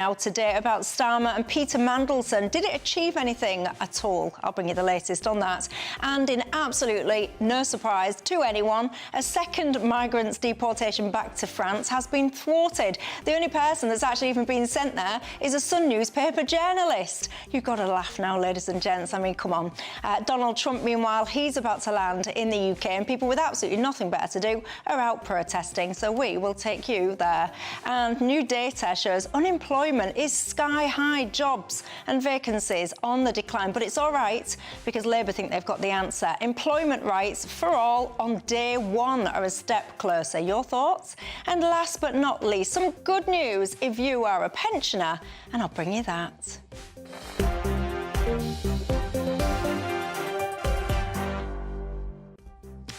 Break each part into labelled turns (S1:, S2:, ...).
S1: Now today about Starmer and Peter Mandelson. Did it achieve anything at all? I'll bring you the latest on that. And in absolutely no surprise to anyone, a second migrants' deportation back to France has been thwarted. The only person that's actually even been sent there is a Sun newspaper journalist. You've got to laugh now, ladies and gents. I mean, come on. Donald Trump, meanwhile, he's about to land in the UK and people with absolutely nothing better to do are out protesting. So we will take you there. And new data shows unemployment is sky high, jobs and vacancies on the decline. But it's all right because Labour think they've got the answer. Employment rights for all on day one are a step closer. Your thoughts? And last but not least, some good news if you are a pensioner, and I'll bring you that.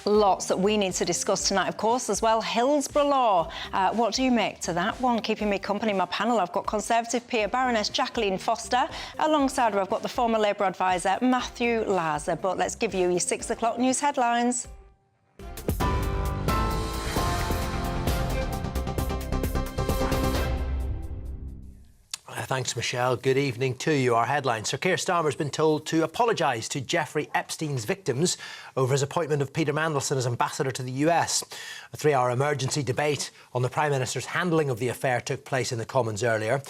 S1: Lots that we need to discuss tonight, of course, as well. Hillsborough Law. What do you make to that one? Keeping me company, my panel, I've got Conservative peer Baroness Jacqueline Foster. Alongside her, I've got the former Labour advisor Matthew Laza. But let's give you your 6 o'clock news headlines.
S2: Thanks, Michelle. Good evening to you. Our headline. Sir Keir Starmer's been told to apologise to Jeffrey Epstein's victims over his appointment of Peter Mandelson as ambassador to the US. A 3-hour emergency debate on the Prime Minister's handling of the affair took place in the Commons earlier.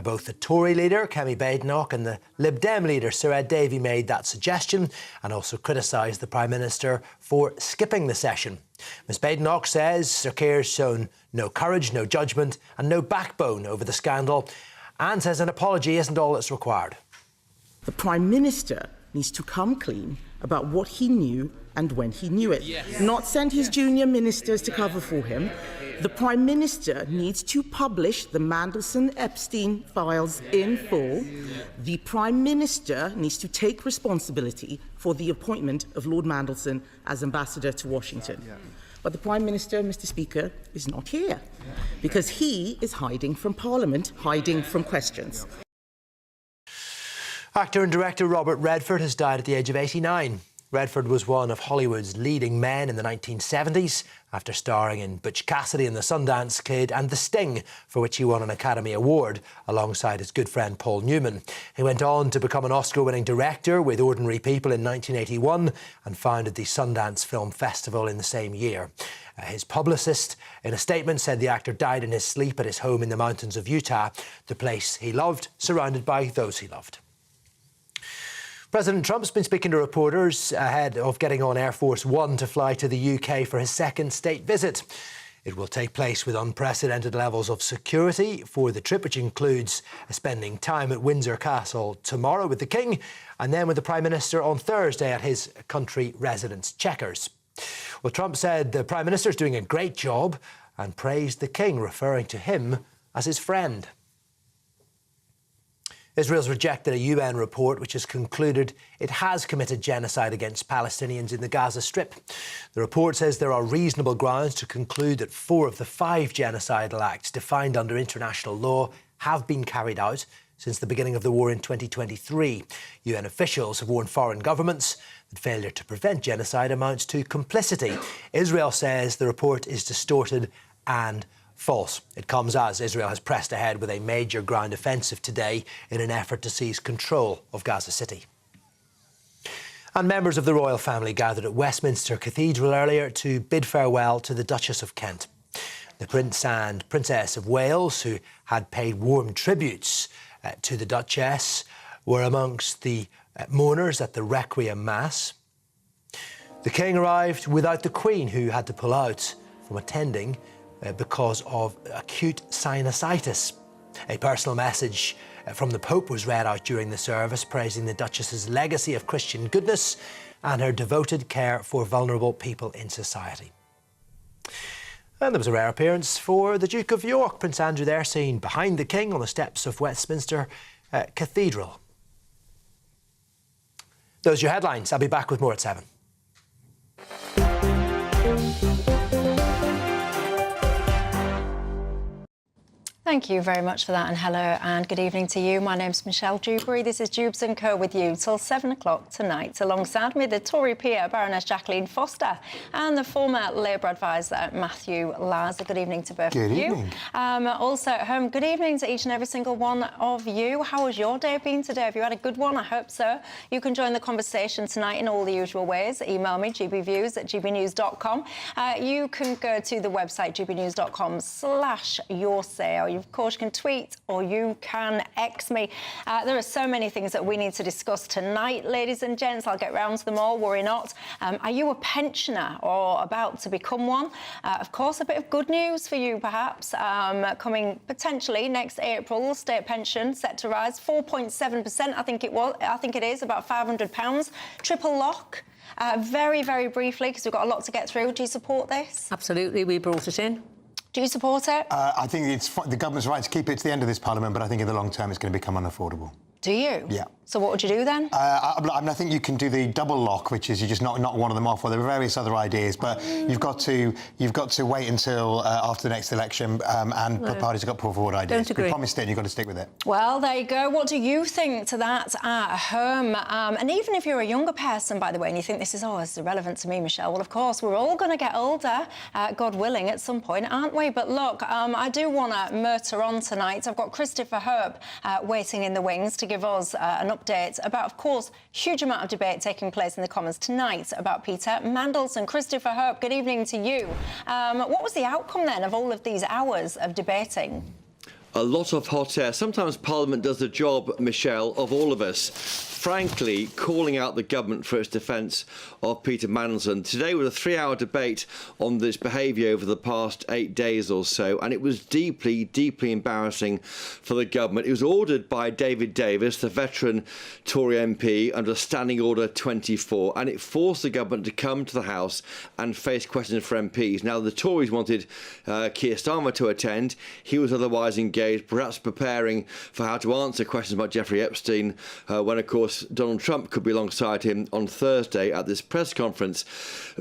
S2: Both the Tory leader, Kemi Badenoch, and the Lib Dem leader, Sir Ed Davey, made that suggestion and also criticised the Prime Minister for skipping the session. Ms Badenoch says Sir Keir's shown no courage, no judgment and no backbone over the scandal, and says an apology isn't all that's required.
S3: The Prime Minister needs to come clean about what he knew and when he knew it. Yes. Not send his junior ministers to cover for him. The Prime Minister needs to publish the Mandelson-Epstein files in full. The Prime Minister needs to take responsibility for the appointment of Lord Mandelson as ambassador to Washington. But the Prime Minister, Mr. Speaker, is not here because he is hiding from Parliament, hiding from questions.
S2: Actor and director Robert Redford has died at the age of 89. Redford was one of Hollywood's leading men in the 1970s after starring in Butch Cassidy and the Sundance Kid and The Sting, for which he won an Academy Award alongside his good friend Paul Newman. He went on to become an Oscar-winning director with Ordinary People in 1981 and founded the Sundance Film Festival in the same year. His publicist, in a statement, said the actor died in his sleep at his home in the mountains of Utah, the place he loved, surrounded by those he loved. President Trump's been speaking to reporters ahead of getting on Air Force One to fly to the UK for his second state visit. It will take place with unprecedented levels of security for the trip, which includes spending time at Windsor Castle tomorrow with the King and then with the Prime Minister on Thursday at his country residence, Chequers. Well, Trump said the Prime Minister's doing a great job and praised the King, referring to him as his friend. Israel's rejected a UN report which has concluded it has committed genocide against Palestinians in the Gaza Strip. The report says there are reasonable grounds to conclude that 4 of the 5 genocidal acts defined under international law have been carried out since the beginning of the war in 2023. UN officials have warned foreign governments that failure to prevent genocide amounts to complicity. Israel says the report is distorted and false. It comes as Israel has pressed ahead with a major ground offensive today in an effort to seize control of Gaza City. And members of the royal family gathered at Westminster Cathedral earlier to bid farewell to the Duchess of Kent. The Prince and Princess of Wales, who had paid warm tributes to the Duchess, were amongst the mourners at the Requiem Mass. The King arrived without the Queen, who had to pull out from attending because of acute sinusitis. A personal message from the Pope was read out during the service, praising the Duchess's legacy of Christian goodness and her devoted care for vulnerable people in society. And there was a rare appearance for the Duke of York, Prince Andrew, there seen behind the King on the steps of Westminster Cathedral. Those are your headlines. I'll be back with more at 7.
S1: Thank you very much for that, and hello and good evening to you. My name's Michelle Dewberry. This is Dewbs & Co with you till 7 o'clock tonight. Alongside me, the Tory peer, Baroness Jacqueline Foster, and the former Labour advisor, Matthew Laza. Good evening to both of you.
S4: Good evening.
S1: Also at home, good evening to each and every single one of you. How has your day been today? Have you had a good one? I hope so. You can join the conversation tonight in all the usual ways. Email me, gbviews@gbnews.com. You can go to the website, gbnews.com/yoursay. You, of course, can tweet or you can X me. There are so many things that we need to discuss tonight, ladies and gents. I'll get round to them all, worry not. Are you a pensioner or about to become one? Of course, a bit of good news for you, perhaps. Coming potentially next April, state pension set to rise 4.7%. I think it is about £500. Triple lock. Very, very briefly, because we've got a lot to get through. Do you support this?
S5: Absolutely, we brought it in.
S1: Do you support it?
S4: I think the government's right to keep it to the end of this parliament, but I think in the long term it's going to become unaffordable.
S1: Do you?
S4: Yeah.
S1: So what would you do then?
S4: I think you can do the double lock, which is you just knock one of them off. Well, there are various other ideas, but you've got to wait until after the next election, and the parties have got to put forward ideas.
S5: Don't agree.
S4: We promised it, and you've got to stick with it.
S1: Well, there you go. What do you think to that at home? And even if you're a younger person, by the way, and you think this is irrelevant to me, Michelle, well, of course, we're all going to get older, God willing, at some point, aren't we? But look, I do want to murder on tonight. I've got Christopher Hope waiting in the wings to give us an update about, of course, huge amount of debate taking place in the Commons tonight about Peter Mandelson. Christopher Hope, good evening to you. What was the outcome then of all of these hours of debating?
S6: A lot of hot air. Sometimes Parliament does the job, Michelle, of all of us. Frankly, calling out the government for its defence of Peter Mandelson. Today was a 3-hour debate on this behaviour over the past 8 days or so, and it was deeply, deeply embarrassing for the government. It was ordered by David Davis, the veteran Tory MP, under Standing Order 24, and it forced the government to come to the House and face questions for MPs. Now, the Tories wanted Keir Starmer to attend. He was otherwise engaged, perhaps preparing for how to answer questions about Jeffrey Epstein, when, of course, Donald Trump could be alongside him on Thursday at this press conference.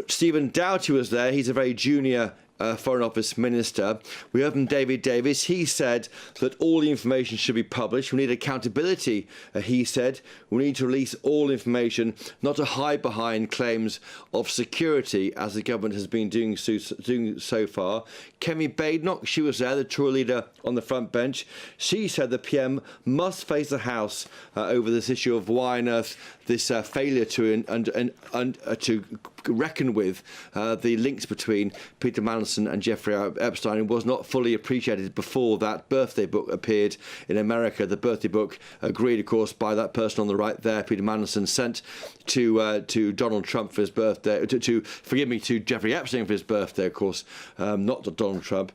S6: Stephen Doughty was there. He's a very junior Foreign Office Minister. We heard from David Davis. He said that all the information should be published. We need accountability, he said. We need to release all information, not to hide behind claims of security, as the government has been doing so far. Kemi Badenoch, she was there, the Tory leader on the front bench. She said the PM must face the House over this issue of why on earth this failure to reckon with the links between Peter Mandelson and Jeffrey Epstein was not fully appreciated before that birthday book appeared in America. The birthday book, agreed, of course, by that person on the right there, Peter Mandelson, sent to Donald Trump for his birthday, to Jeffrey Epstein for his birthday, of course, not to Donald Trump.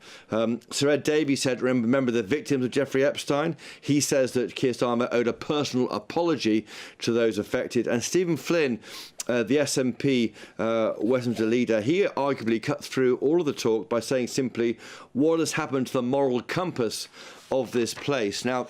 S6: Sir Ed Davey said, remember the victims of Jeffrey Epstein? He says that Keir Starmer owed a personal apology to those affected. And Stephen Flynn, the SNP Westminster leader, he arguably cut through all of the talk by saying simply, what has happened to the moral compass of this place? Now,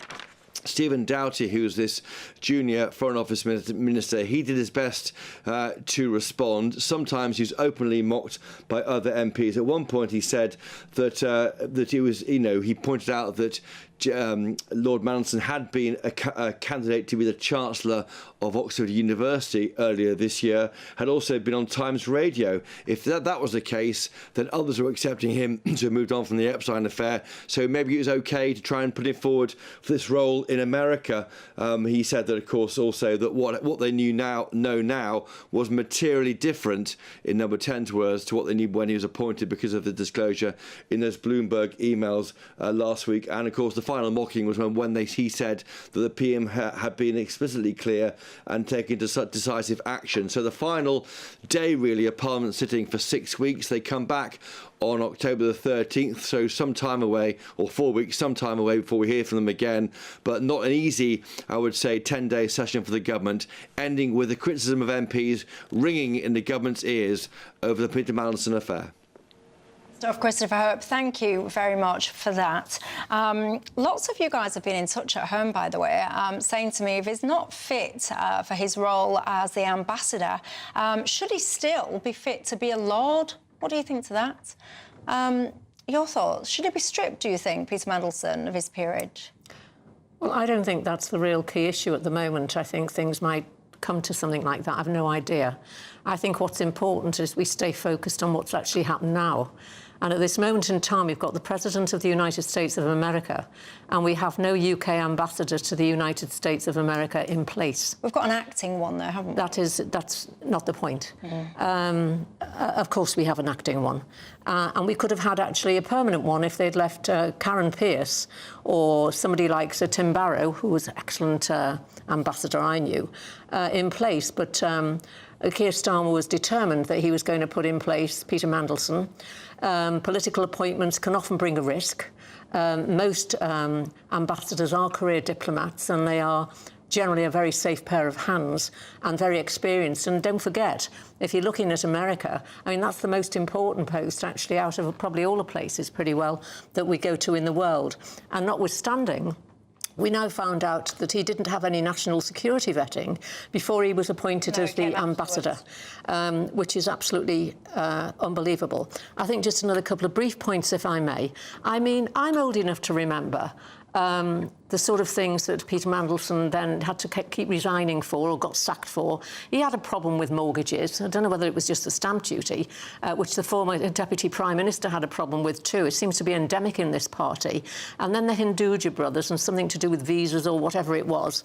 S6: Stephen Doughty, who's this junior Foreign Office Minister, he did his best to respond. Sometimes he was openly mocked by other MPs. At one point, he said that he was, he pointed out that Lord Mandelson had been a candidate to be the Chancellor of Oxford University earlier this year, had also been on Times Radio. If that was the case, then others were accepting him to have moved on from the Epstein affair, so maybe it was okay to try and put him forward for this role in America. He said that, of course, also that what they know now was materially different, in number 10's words, to what they knew when he was appointed because of the disclosure in those Bloomberg emails last week. And, of course, the final mocking was when he said that the PM had been explicitly clear and taken decisive action. So the final day, really, of Parliament sitting for 6 weeks. They come back on October the 13th, so some time away, or 4 weeks, some time away before we hear from them again. But not an easy, I would say, 10-day session for the government, ending with the criticism of MPs ringing in the government's ears over the Peter Mandelson affair.
S1: Stuff, Christopher Hope, thank you very much for that. Lots of you guys have been in touch at home, by the way, saying to me if he's not fit for his role as the ambassador, should he still be fit to be a lord? What do you think to that? Your thoughts? Should he be stripped, do you think, Peter Mandelson, of his peerage?
S5: Well, I don't think that's the real key issue at the moment. I think things might come to something like that. I've no idea. I think what's important is we stay focused on what's actually happened now. And at this moment in time, we've got the President of the United States of America, and we have no UK ambassador to the United States of America in place.
S1: We've got an acting one, though, haven't we?
S5: That's not the point. Of course, we have an acting one. And we could have had actually a permanent one if they'd left Karen Pierce or somebody like Sir Tim Barrow, who was an excellent ambassador I knew, in place. But Keir Starmer was determined that he was going to put in place Peter Mandelson. Political appointments can often bring a risk. Most ambassadors are career diplomats, and they are generally a very safe pair of hands and very experienced. And don't forget, if you're looking at America, I mean, that's the most important post, actually, out of probably all the places pretty well that we go to in the world. And notwithstanding, we now found out that he didn't have any national security vetting before he was appointed as the ambassador, which is absolutely unbelievable. I think just another couple of brief points, if I may. I mean, I'm old enough to remember the sort of things that Peter Mandelson then had to keep resigning for or got sacked for. He had a problem with mortgages. I don't know whether it was just the stamp duty, which the former Deputy Prime Minister had a problem with too. It seems to be endemic in this party. And then the Hinduja brothers and something to do with visas or whatever it was.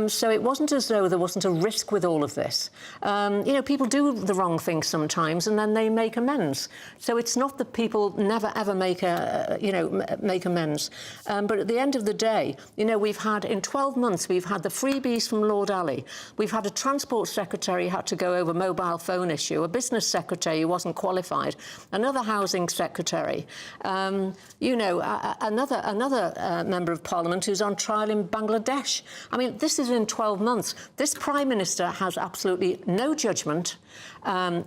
S5: So it wasn't as though there wasn't a risk with all of this. You know, people do the wrong thing sometimes and then they make amends. So it's not that people never, ever make amends. But at the end of the day, you know, we've had, in 12 months, we've had the freebies from Lord Ali. We've had a Transport Secretary who had to go over mobile phone issue, a Business Secretary who wasn't qualified, another Housing Secretary, you know, another Member of Parliament who's on trial in Bangladesh. I mean, this is in 12 months. This Prime Minister has absolutely no judgment.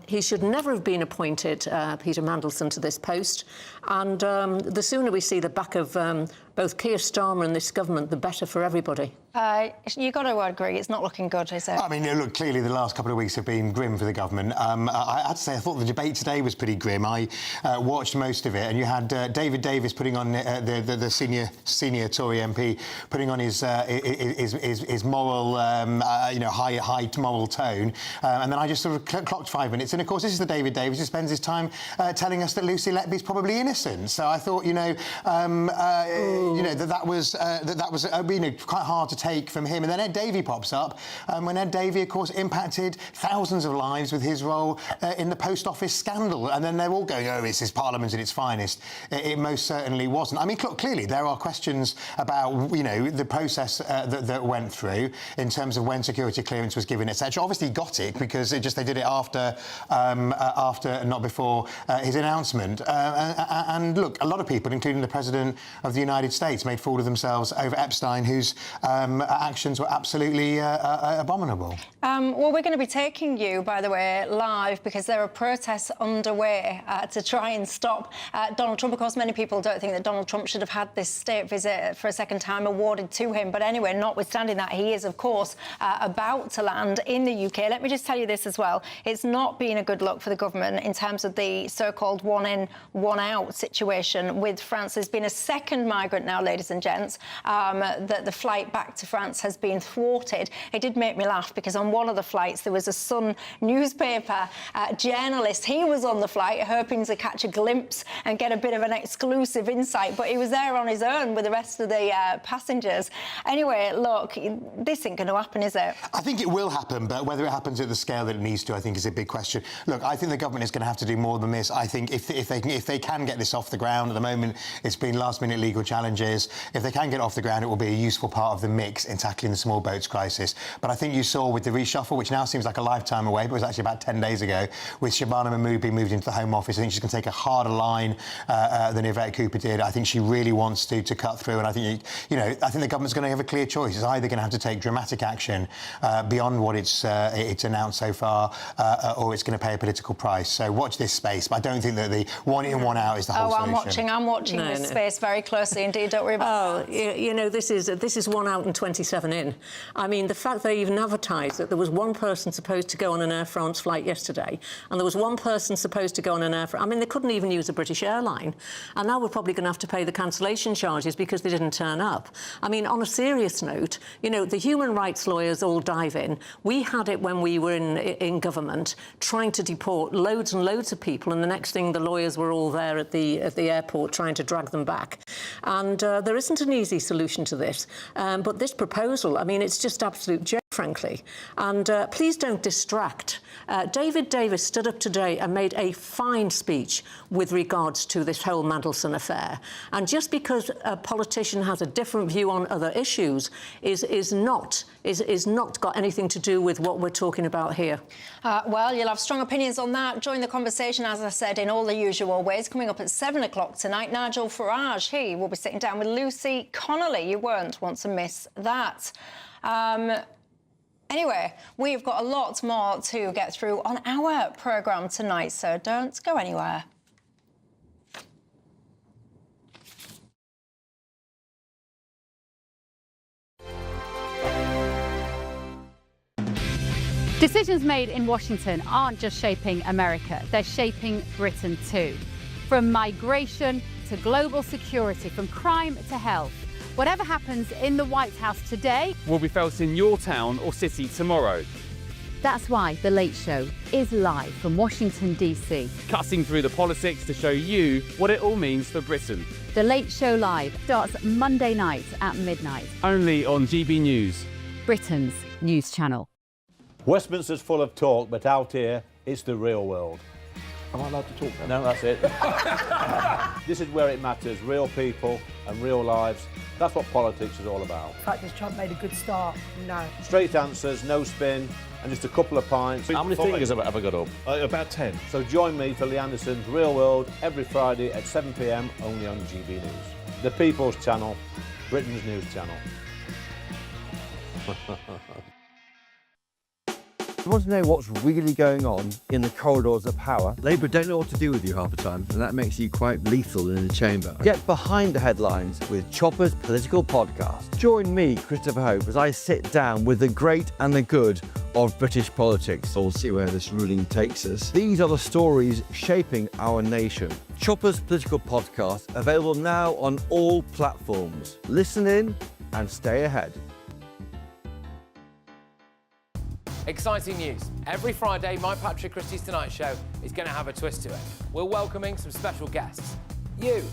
S5: He should never have been appointed, Peter Mandelson, to this post. And the sooner we see the back of both Keir Starmer and this government, the better for everybody.
S1: You've got to agree, it's not looking good, is it?
S4: I mean, look, clearly the last couple of weeks have been grim for the government. I had to say, I thought the debate today was pretty grim. I watched most of it, and you had David Davis putting on the senior Tory MP putting on his moral, high moral tone, and then I just sort of clocked 5 minutes. And of course, this is the David Davis who spends his time telling us that Lucy Letby's probably innocent. So I thought, that was quite hard to take from him. And then Ed Davey pops up, when Ed Davey, of course, impacted thousands of lives with his role in the post office scandal. And then they're all going, oh, this is Parliament at its finest. It most certainly wasn't. I mean, clearly there are questions about, the process that went through in terms of when security clearance was given, etc. Obviously he got it because they did it after, not before his announcement. And look, a lot of people, including the President of the United States, made fool of themselves over Epstein, whose actions were absolutely abominable.
S1: Well, we're going to be taking you, by the way, live because there are protests underway to try and stop Donald Trump. Of course, many people don't think that Donald Trump should have had this state visit for a second time awarded to him. But anyway, notwithstanding that, he is, of course, about to land in the UK. Let me just tell you this as well. It's not been a good look for the government in terms of the so-called one-in, one-out situation with France. There's been a second migrant now, ladies and gents, that the flight back to France has been thwarted. It did make me laugh because on one of the flights there was a Sun newspaper journalist. He was on the flight hoping to catch a glimpse and get a bit of an exclusive insight, but he was there on his own with the rest of the passengers. Anyway, look, this ain't going to happen, is it?
S4: I think it will happen, but whether it happens at the scale that it needs to, I think, is a big question. Look, I think the government is going to have to do more than this. I think if they can get this off the ground, at the moment it's been last-minute legal challenges. If they can get it off the ground, it will be a useful part of the mix in tackling the small boats crisis. But I think you saw with the reshuffle, which now seems like a lifetime away, but was actually about 10 days ago, with Shabana Mahmood being moved into the Home Office, I think she's going to take a harder line than Yvette Cooper did. I think she really wants to cut through, and I think, I think the government's going to have a clear choice. It's either going to have to take dramatic action beyond what it's announced so far, or it's going to pay a political price. So watch this space. But I don't think that the one in, one out is the whole solution.
S1: I'm watching this space very closely indeed. Katie, don't worry about that.
S5: You know, this is 1 out and 27 in. I mean, the fact they even advertised that there was one person supposed to go on an Air France flight yesterday, and there was one person supposed to go on an Air France... I mean, they couldn't even use a British airline, and now we're probably going to have to pay the cancellation charges because they didn't turn up. I mean, on a serious note, you know, the human rights lawyers all dive in. We had it when we were in government, trying to deport loads and loads of people, and the next thing, the lawyers were all there at the airport trying to drag them back. And there isn't an easy solution to this. But this proposal, I mean, it's just absolute joke, frankly. And please don't distract. David Davis stood up today and made a fine speech with regards to this whole Mandelson affair. And just because a politician has a different view on other issues is not got anything to do with what we're talking about here.
S1: Well, you'll have strong opinions on that. Join the conversation, as I said, in all the usual ways. Coming up at 7 o'clock tonight, Nigel Farage, he will be sitting down with Lucy Connolly. You won't want to miss that. Anyway, we've got a lot more to get through on our programme tonight, so don't go anywhere.
S7: Decisions made in Washington aren't just shaping America, they're shaping Britain too. From migration to global security, from crime to health. Whatever happens in the White House today
S8: will be felt in your town or city tomorrow.
S7: That's why The Late Show is live from Washington, D.C.
S8: Cutting through the politics to show you what it all means for Britain.
S7: The Late Show Live starts Monday night at midnight.
S8: Only on GB News,
S7: Britain's news channel.
S9: Westminster's full of talk, but out here, it's the real world.
S10: Am I allowed to talk then?
S9: No, that's it. This is where it matters, real people and real lives. That's what politics is all about.
S11: In fact, has Trump made a good start? No.
S9: Straight answers, no spin, and just a couple of pints.
S10: How many fingers have I ever got up? About 10.
S9: So join me for Lee Anderson's Real World every Friday at 7 p.m, only on GB News. The People's Channel, Britain's news channel.
S12: You want to know what's really going on in the corridors of power?
S13: Labour don't know what to do with you half the time, and that makes you quite lethal in the chamber.
S12: Get behind the headlines with Chopper's Political Podcast. Join me, Christopher Hope, as I sit down with the great and the good of British politics.
S13: We'll see where this ruling takes us.
S12: These are the stories shaping our nation. Chopper's Political Podcast, available now on all platforms. Listen in and stay ahead.
S14: Exciting news. Every Friday, my Patrick Christie's Tonight Show is going to have a twist to it. We're welcoming some special guests. You.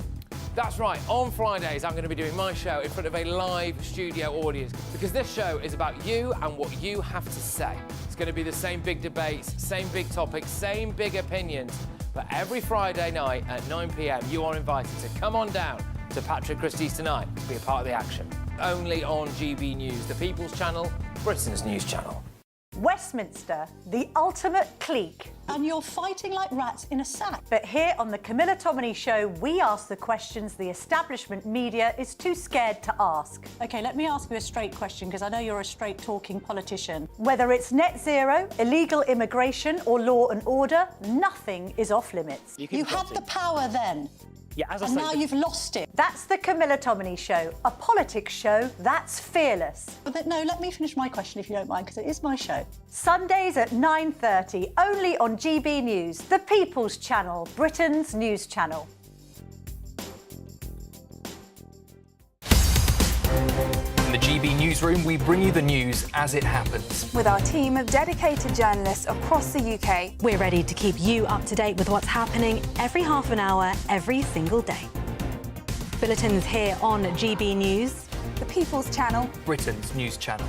S14: That's right, on Fridays I'm going to be doing my show in front of a live studio audience because this show is about you and what you have to say. It's going to be the same big debates, same big topics, same big opinions. But every Friday night at 9 p.m, you are invited to come on down to Patrick Christie's Tonight to be a part of the action. Only on GB News, the People's Channel, Britain's news channel.
S15: Westminster, the ultimate clique.
S11: And you're fighting like rats in a sack.
S15: But here on the Camilla Tominey Show, we ask the questions the establishment media is too scared to ask.
S11: OK, let me ask you a straight question, because I know you're a straight-talking politician.
S15: Whether it's net zero, illegal immigration or law and order, nothing is off limits.
S11: You had the power then.
S14: Yeah, as I
S11: and
S14: say,
S11: now you've lost it.
S15: That's the Camilla Tominey Show, a politics show that's fearless.
S11: But no, let me finish my question if you don't mind, because it is my show.
S15: Sundays at 9:30, only on GB News, the People's Channel, Britain's news channel.
S16: In the GB newsroom, we bring you the news as it happens.
S17: With our team of dedicated journalists across the UK,
S18: we're ready to keep you up to date with what's happening every half an hour, every single day. Bulletins here on GB News,
S17: the People's Channel,
S16: Britain's news channel.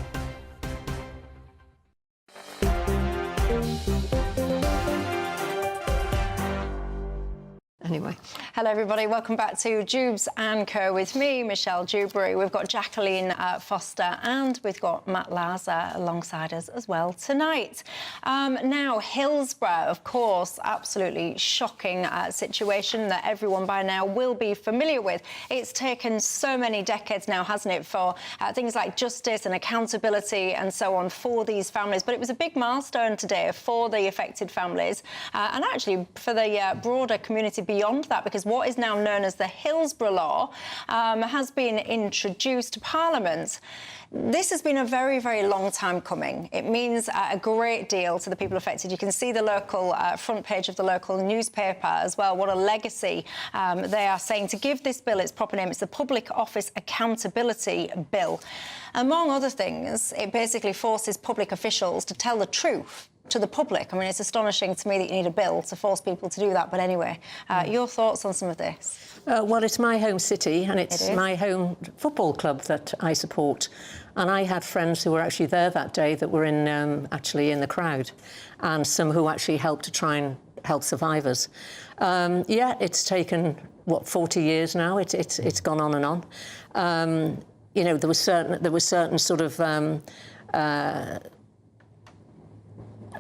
S1: Anyway, hello everybody, welcome back to Dewbs and Co with me, Michelle Dewberry. We've got Jacqueline Foster and we've got Matt Lauser alongside us as well tonight. Now, Hillsborough, of course, absolutely shocking situation that everyone by now will be familiar with. It's taken so many decades now, hasn't it, for things like justice and accountability and so on for these families. But it was a big milestone today for the affected families and actually for the broader community beyond that, because because what is now known as the Hillsborough Law has been introduced to Parliament. This has been a very, very long time coming. It means a great deal to the people affected. You can see the local front page of the local newspaper as well. What a legacy they are saying. To give this bill its proper name, it's the Public Office Accountability Bill. Among other things, it basically forces public officials to tell the truth to the public. I mean, it's astonishing to me that you need a bill to force people to do that. But anyway, your thoughts on some of this?
S5: Well, it's my home city and it's my home football club that I support. And I had friends who were actually there that day that were actually in the crowd, and some who actually helped to try and help survivors. Yeah, it's taken, 40 years now? It's gone on and on. You know, there were certain sort of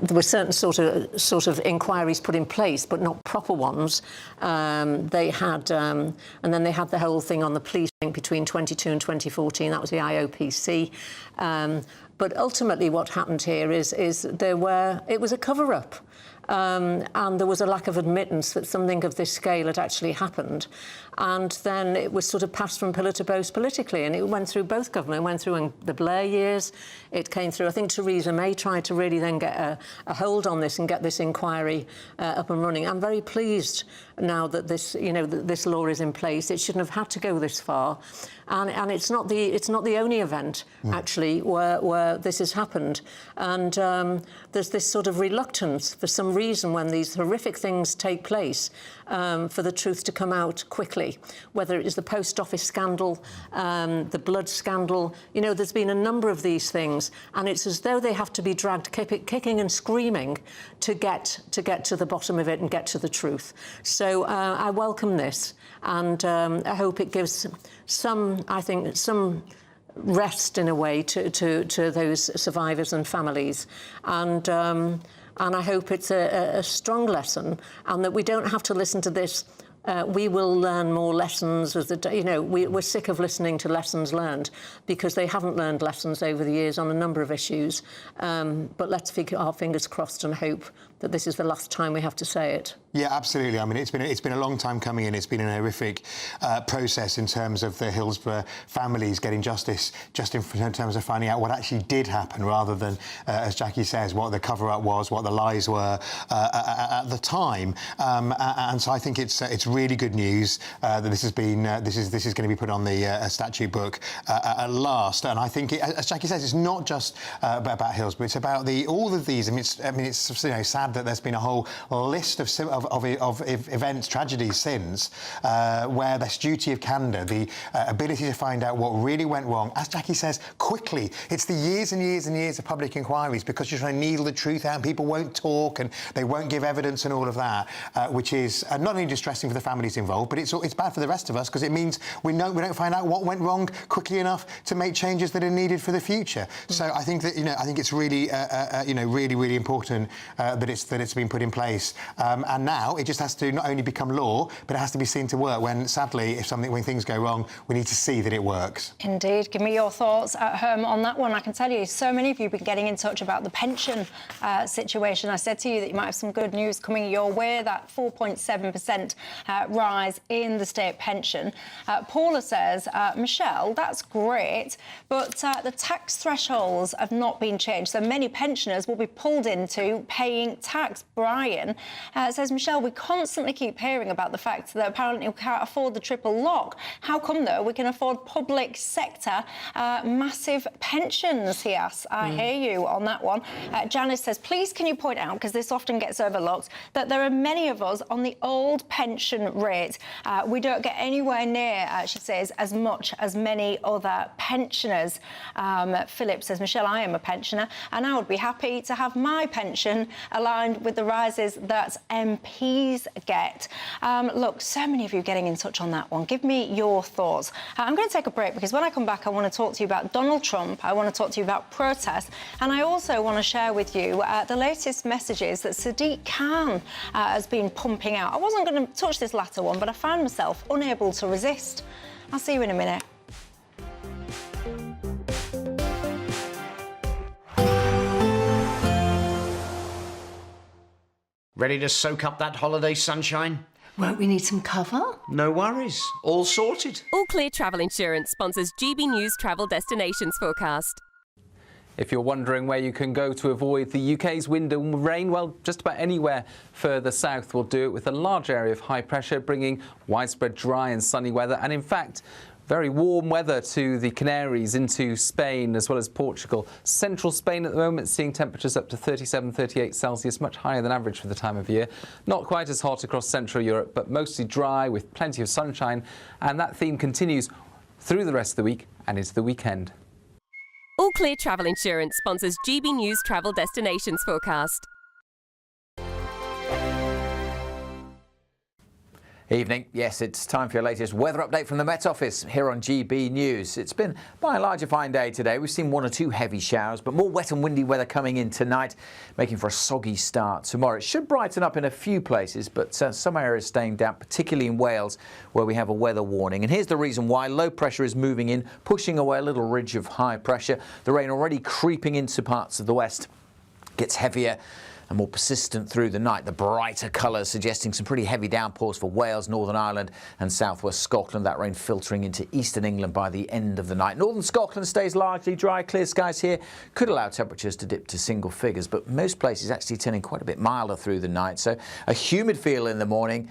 S5: there were certain sort of inquiries put in place, but not proper ones. They had, and then they had the whole thing on the police between 22 and 2014. That was the IOPC. But ultimately, what happened here is it was a cover-up. And there was a lack of admittance that something of this scale had actually happened. And then it was sort of passed from pillar to post politically, and it went through both government. It went through in the Blair years. It came through, I think Theresa May tried to really then get a hold on this and get this inquiry up and running. I'm very pleased now that this, that this law is in place. It shouldn't have had to go this far. And it's not the only event, actually, where this has happened. And there's this sort of reluctance, for some reason, when these horrific things take place, for the truth to come out quickly, whether it is the post office scandal, the blood scandal. There's been a number of these things, and it's as though they have to be dragged kicking and screaming to get to the bottom of it and get to the truth. So I welcome this, and I hope it gives some rest in a way to those survivors and families, and I hope it's a strong lesson, and that we don't have to listen to this. We will learn more lessons as we're sick of listening to lessons learned, because they haven't learned lessons over the years on a number of issues. But let's keep our fingers crossed and hope that this is the last time we have to say it.
S4: Yeah, absolutely. I mean, it's been a long time coming in. It's been an horrific process in terms of the Hillsborough families getting justice, just in terms of finding out what actually did happen, rather than, as Jackie says, what the cover-up was, what the lies were at the time. And so I think it's really good news that this has been this is going to be put on the statute book at last. And I think, as Jackie says, it's not just about Hillsborough. It's about all of these. I mean, it's sad that there's been a whole list of events, tragedies, sins, where this duty of candour, the ability to find out what really went wrong, as Jackie says, quickly. It's the years and years and years of public inquiries, because you're trying to needle the truth out and people won't talk and they won't give evidence and all of that, which is not only distressing for the families involved, but it's bad for the rest of us, because it means we don't find out what went wrong quickly enough to make changes that are needed for the future. So I think that I think it's really really important that it's been put in place, and now it just has to not only become law, but it has to be seen to work. When sadly, when things go wrong, we need to see that it works.
S1: Indeed. Give me your thoughts at home on that one. I can tell you, so many of you have been getting in touch about the pension situation. I said to you that you might have some good news coming your way, that 4.7% rise in the state pension. Paula says, Michelle, that's great, but the tax thresholds have not been changed, so many pensioners will be pulled into paying tax. Brian says, Michelle, we constantly keep hearing about the fact that apparently we can't afford the triple lock. How come, though, we can afford public sector massive pensions, he asks. I hear you on that one. Janice says, please can you point out, because this often gets overlooked, that there are many of us on the old pension rate. We don't get anywhere near, she says, as much as many other pensioners. Philip says, Michelle, I am a pensioner, and I would be happy to have my pension aligned with the rises that MPs get. Look, so many of you getting in touch on that one. Give me your thoughts. I'm going to take a break, because when I come back, I want to talk to you about Donald Trump. I want to talk to you about protests, and I also want to share with you the latest messages that Sadiq Khan has been pumping out. I wasn't going to touch this latter one, but I found myself unable to resist. I'll see you in a minute.
S19: Ready to soak up that holiday sunshine? Won't we need some cover?
S20: No worries. All sorted.
S21: All Clear Travel Insurance sponsors GB News Travel Destinations Forecast.
S22: If you're wondering where you can go to avoid the UK's wind and rain, well, just about anywhere further south will do it, with a large area of high pressure bringing widespread dry and sunny weather, and in fact very warm weather to the Canaries, into Spain as well as Portugal. Central Spain at the moment seeing temperatures up to 37, 38 Celsius, much higher than average for the time of year. Not quite as hot across Central Europe, but mostly dry with plenty of sunshine, and that theme continues through the rest of the week and into the weekend.
S21: All Clear Travel Insurance sponsors GB News Travel Destinations Forecast.
S23: Evening. Yes, it's time for your latest weather update from the Met Office here on GB News. It's been by and large a fine day today. We've seen 1 or 2 heavy showers, but more wet and windy weather coming in tonight, making for a soggy start tomorrow. It should brighten up in a few places, but some areas staying damp, particularly in Wales, where we have a weather warning. And here's the reason why. Low pressure is moving in, pushing away a little ridge of high pressure. The rain already creeping into parts of the west. Gets heavier and more persistent through the night. The brighter colours suggesting some pretty heavy downpours for Wales, Northern Ireland and southwest Scotland. That rain filtering into eastern England by the end of the night. Northern Scotland stays largely dry. Clear skies here could allow temperatures to dip to single figures, but most places actually turning quite a bit milder through the night. So a humid feel in the morning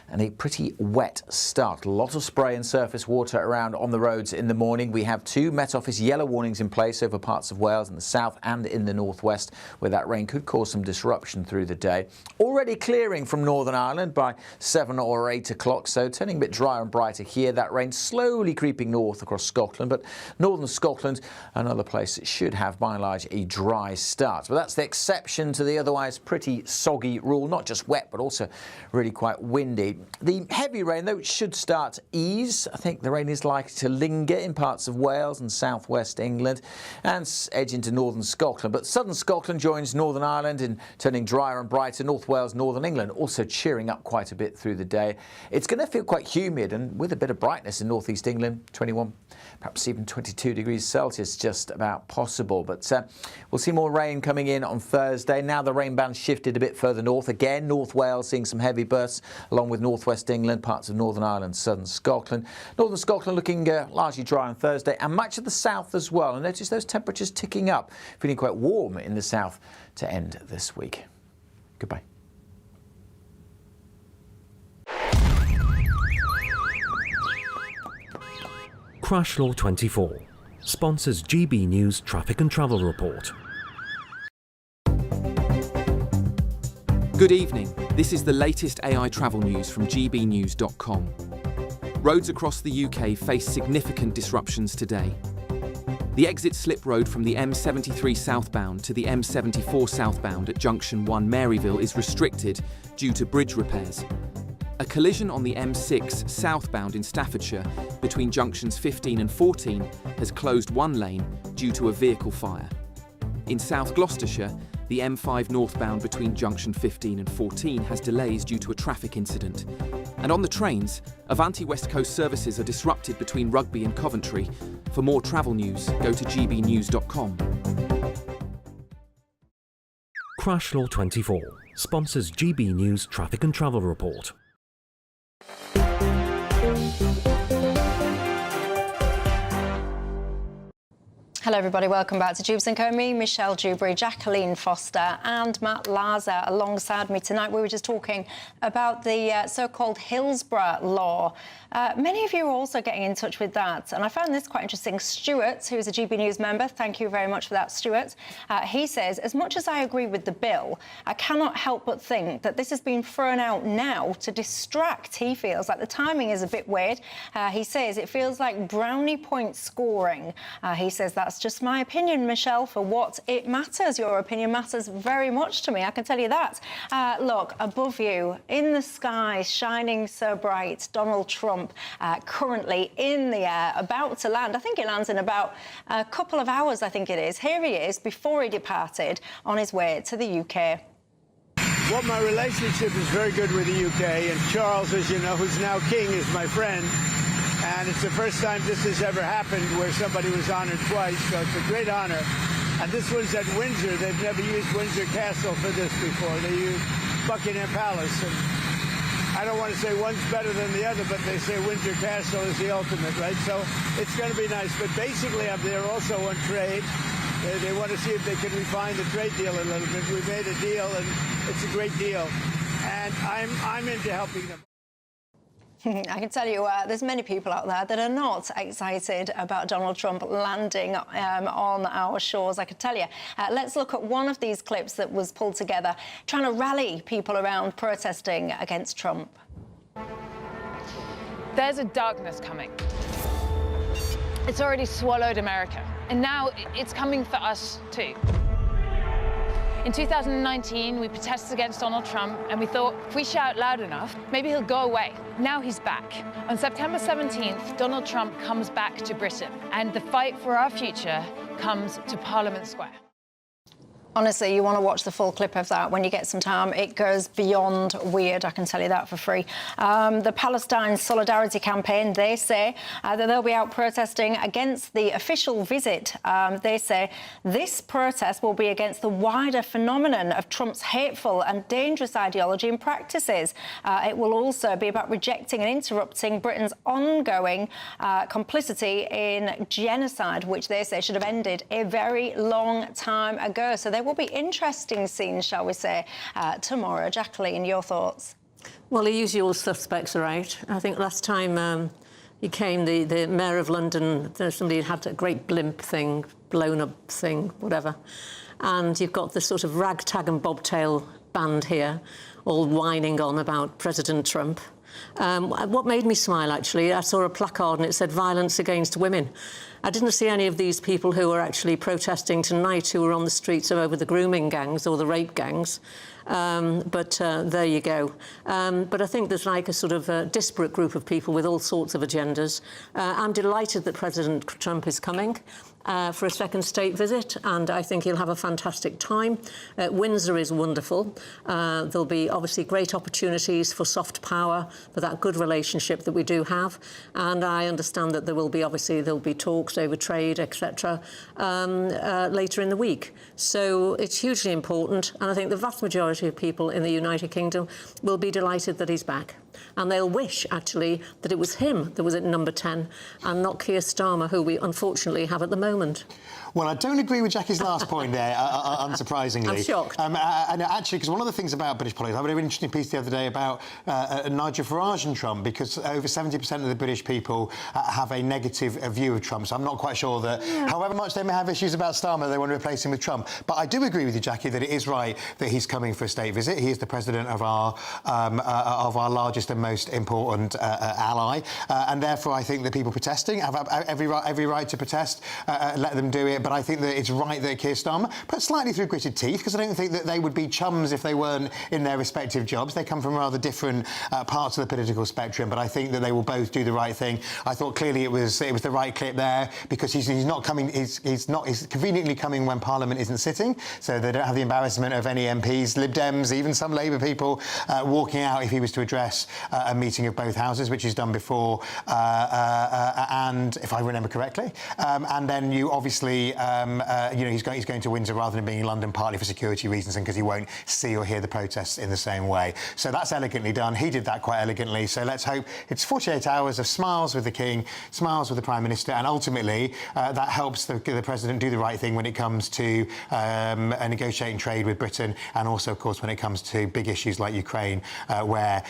S23: and a pretty wet start. A lot of spray and surface water around on the roads in the morning. We have 2 Met Office yellow warnings in place over parts of Wales in the south and in the northwest, where that rain could cause some disruption through the day. Already clearing from Northern Ireland by 7 or 8 o'clock, so turning a bit drier and brighter here. That rain slowly creeping north across Scotland, but northern Scotland, another place that should have by and large a dry start. But that's the exception to the otherwise pretty soggy rule. Not just wet, but also really quite windy. The heavy rain, though, should start to ease. I think the rain is likely to linger in parts of Wales and southwest England and edge into northern Scotland. But southern Scotland joins Northern Ireland in turning drier and brighter. North Wales, northern England also cheering up quite a bit through the day. It's going to feel quite humid, and with a bit of brightness in northeast England, 21, perhaps even 22 degrees Celsius just about possible. But we'll see more rain coming in on Thursday. Now the rain band shifted a bit further north. Again, North Wales seeing some heavy bursts, along with northwest England, parts of Northern Ireland, southern Scotland. Northern Scotland looking largely dry on Thursday, and much of the south as well. And notice those temperatures ticking up, feeling quite warm in the south to end this week. Goodbye.
S24: Crash Law 24 sponsors GB News Traffic and Travel Report.
S25: Good evening. This is the latest AI travel news from gbnews.com. Roads across the UK face significant disruptions today. The exit slip road from the M73 southbound to the M74 southbound at Junction 1 Maryville is restricted due to bridge repairs. A collision on the M6 southbound in Staffordshire between junctions 15 and 14 has closed one lane due to a vehicle fire. In South Gloucestershire, the M5 northbound between junction 15 and 14 has delays due to a traffic incident. And on the trains, Avanti West Coast services are disrupted between Rugby and Coventry. For more travel news, go to gbnews.com.
S24: Crash Law 24 sponsors GB News Traffic and Travel Report.
S1: Hello everybody, welcome back to Dewbs & Co. Me, Michelle Dewberry, Jacqueline Foster and Matt Laza alongside me tonight. We were just talking about the so-called Hillsborough Law. Many of you are also getting in touch with that, and I found this quite interesting. Stuart, who's a GB News member, thank you very much for that, Stuart. He says, as much as I agree with the bill, I cannot help but think that this has been thrown out now to distract. He feels like the timing is a bit weird. He says it feels like brownie point scoring. He says that's just my opinion, Michelle, for what it matters. Your opinion matters very much to me, I can tell you that. Look, above you, in the sky, shining so bright, Donald Trump currently in the air, about to land. I think he lands in about a couple of hours, I think it is. Here he is, before he departed, on his way to the UK.
S26: Well, my relationship is very good with the UK, and Charles, as you know, who's now king, is my friend. And it's the first time this has ever happened where somebody was honored twice, so it's a great honor. And this one's at Windsor. They've never used Windsor Castle for this before. They used Buckingham Palace. And I don't want to say one's better than the other, but they say Windsor Castle is the ultimate, right? So it's going to be nice. But basically, up there also on trade. They want to see if they can refine the trade deal a little bit. We made a deal, and it's a great deal. And I'm into helping them.
S1: I can tell you, there's many people out there that are not excited about Donald Trump landing on our shores, I can tell you. Let's look at one of these clips that was pulled together, trying to rally people around protesting against Trump.
S2: There's a darkness coming. It's already swallowed America, and now it's coming for us too. In 2019, we protested against Donald Trump, and we thought if we shout loud enough, maybe he'll go away. Now he's back. On September 17th, Donald Trump comes back to Britain, and the fight for our future comes to Parliament Square.
S1: Honestly, you want to watch the full clip of that when you get some time. It goes beyond weird, I can tell you that for free. The Palestine Solidarity Campaign, they say that they'll be out protesting against the official visit. They say this protest will be against the wider phenomenon of Trump's hateful and dangerous ideology and practices. It will also be about rejecting and interrupting Britain's ongoing complicity in genocide, which they say should have ended a very long time ago. So there will be interesting scenes, shall we say, tomorrow. Jacqueline, your thoughts?
S5: Well, the usual suspects are out. I think last time he came, the Mayor of London, somebody had a great blimp thing, blown up thing, whatever. And you've got this sort of ragtag and bobtail band here, all whining on about President Trump. What made me smile, actually, I saw a placard and it said violence against women. I didn't see any of these people who were actually protesting tonight who were on the streets over the grooming gangs or the rape gangs. But there you go. But I think there's like a sort of disparate group of people with all sorts of agendas. I'm delighted that President Trump is coming for a second state visit, and I think he'll have a fantastic time. Windsor is wonderful. There'll be obviously great opportunities for soft power, for that good relationship that we do have. And I understand that there'll be talks over trade, etc., later in the week. So it's hugely important, and I think the vast majority of people in the United Kingdom will be delighted that he's back. And they'll wish, actually, that it was him that was at number 10 and not Keir Starmer, who we unfortunately have at the moment.
S4: Well, I don't agree with Jackie's last point there, unsurprisingly.
S5: I'm shocked.
S4: And actually, because one of the things about British politics, I read an interesting piece the other day about Nigel Farage and Trump, because over 70% of the British people have a negative view of Trump. So I'm not quite sure that, however much they may have issues about Starmer, they want to replace him with Trump. But I do agree with you, Jackie, that it is right that he's coming for a state visit. He is the president of our largest and most important ally, and therefore I think that people protesting have every right to protest. Let them do it. But I think that it's right that Keir Starmer, but slightly through gritted teeth, because I don't think that they would be chums if they weren't in their respective jobs. They come from rather different parts of the political spectrum, but I think that they will both do the right thing. I thought clearly it was the right clip there, because he's not coming. He's conveniently coming when Parliament isn't sitting, so they don't have the embarrassment of any MPs, Lib Dems, even some Labour people walking out if he was to address a meeting of both houses, which he's done before, and if I remember correctly, and then you obviously. He's going to Windsor rather than being in London, partly for security reasons and because he won't see or hear the protests in the same way. So that's elegantly done. He did that quite elegantly. So let's hope it's 48 hours of smiles with the King, smiles with the Prime Minister, and ultimately that helps the President do the right thing when it comes to negotiating trade with Britain, and also, of course, when it comes to big issues like Ukraine, where,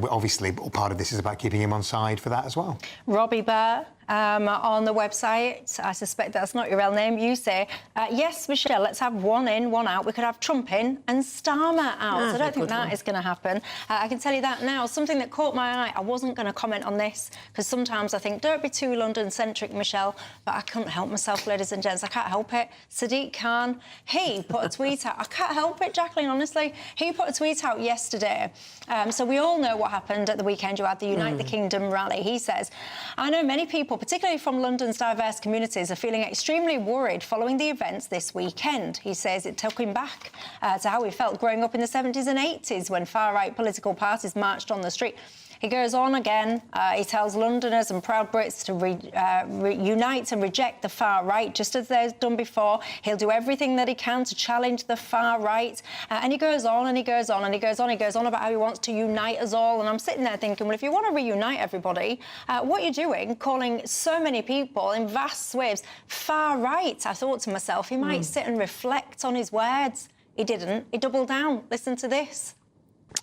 S4: obviously part of this is about keeping him on side for that as well.
S1: Robbie Burr. On the website, I suspect that's not your real name, you say, yes, Michelle, let's have one in, one out. We could have Trump in and Starmer out. So I don't think that is going to happen. I can tell you that now. Something that caught my eye, I wasn't going to comment on this, because sometimes I think, don't be too London-centric, Michelle, but I couldn't help myself, ladies and gents. I can't help it. Sadiq Khan, he put a tweet out. I can't help it, Jacqueline, honestly. He put a tweet out yesterday. So we all know what happened at the weekend. You had the Unite the Kingdom rally. He says, I know many people, particularly from London's diverse communities, are feeling extremely worried following the events this weekend. He says it took him back to how he felt growing up in the 70s and 80s when far-right political parties marched on the street. He goes on again. He tells Londoners and proud Brits to unite and reject the far right, just as they've done before. He'll do everything that he can to challenge the far right. And he goes on and he goes on and he goes on. He goes on about how he wants to unite us all. And I'm sitting there thinking, well, if you want to reunite everybody, what you're doing, calling so many people in vast swathes far right, I thought to myself, he might sit and reflect on his words. He didn't. He doubled down. Listen to this.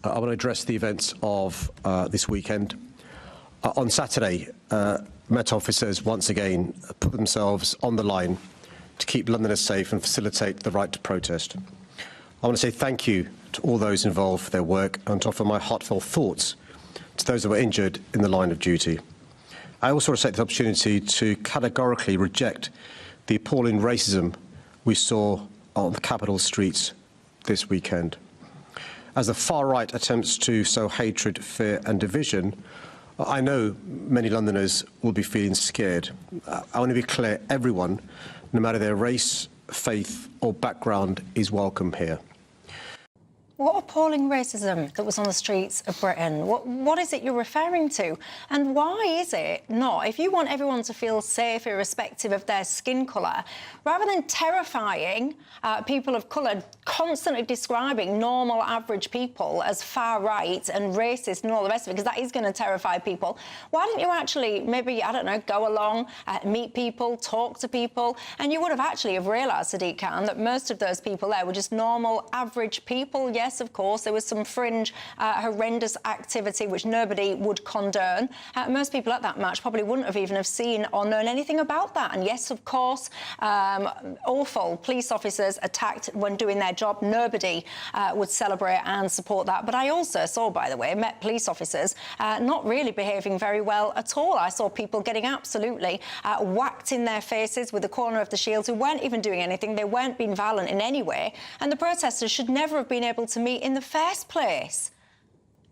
S3: I want to address the events of this weekend. On Saturday, Met officers once again put themselves on the line to keep Londoners safe and facilitate the right to protest. I want to say thank you to all those involved for their work and to offer my heartfelt thoughts to those who were injured in the line of duty. I also want to take the opportunity to categorically reject the appalling racism we saw on the capital streets this weekend. As the far right attempts to sow hatred, fear and division, I know many Londoners will be feeling scared. I want to be clear, everyone, no matter their race, faith or background, is welcome here.
S1: What appalling racism that was on the streets of Britain? What is it you're referring to? And why is it not, if you want everyone to feel safe irrespective of their skin colour, rather than terrifying people of colour, constantly describing normal, average people as far right and racist and all the rest of it, because that is going to terrify people, why didn't you actually maybe, I don't know, go along, meet people, talk to people, and you would have actually have realised, Sadiq Khan, that most of those people there were just normal, average people. Yes, of course, there was some fringe, horrendous activity which nobody would condone. Most people at that match probably wouldn't have even have seen or known anything about that. And yes, of course, awful police officers attacked when doing their job. Nobody would celebrate and support that. But I also saw, by the way, Met police officers not really behaving very well at all. I saw people getting absolutely whacked in their faces with the corner of the shields who weren't even doing anything. They weren't being violent in any way. And the protesters should never have been able to meet in the first place.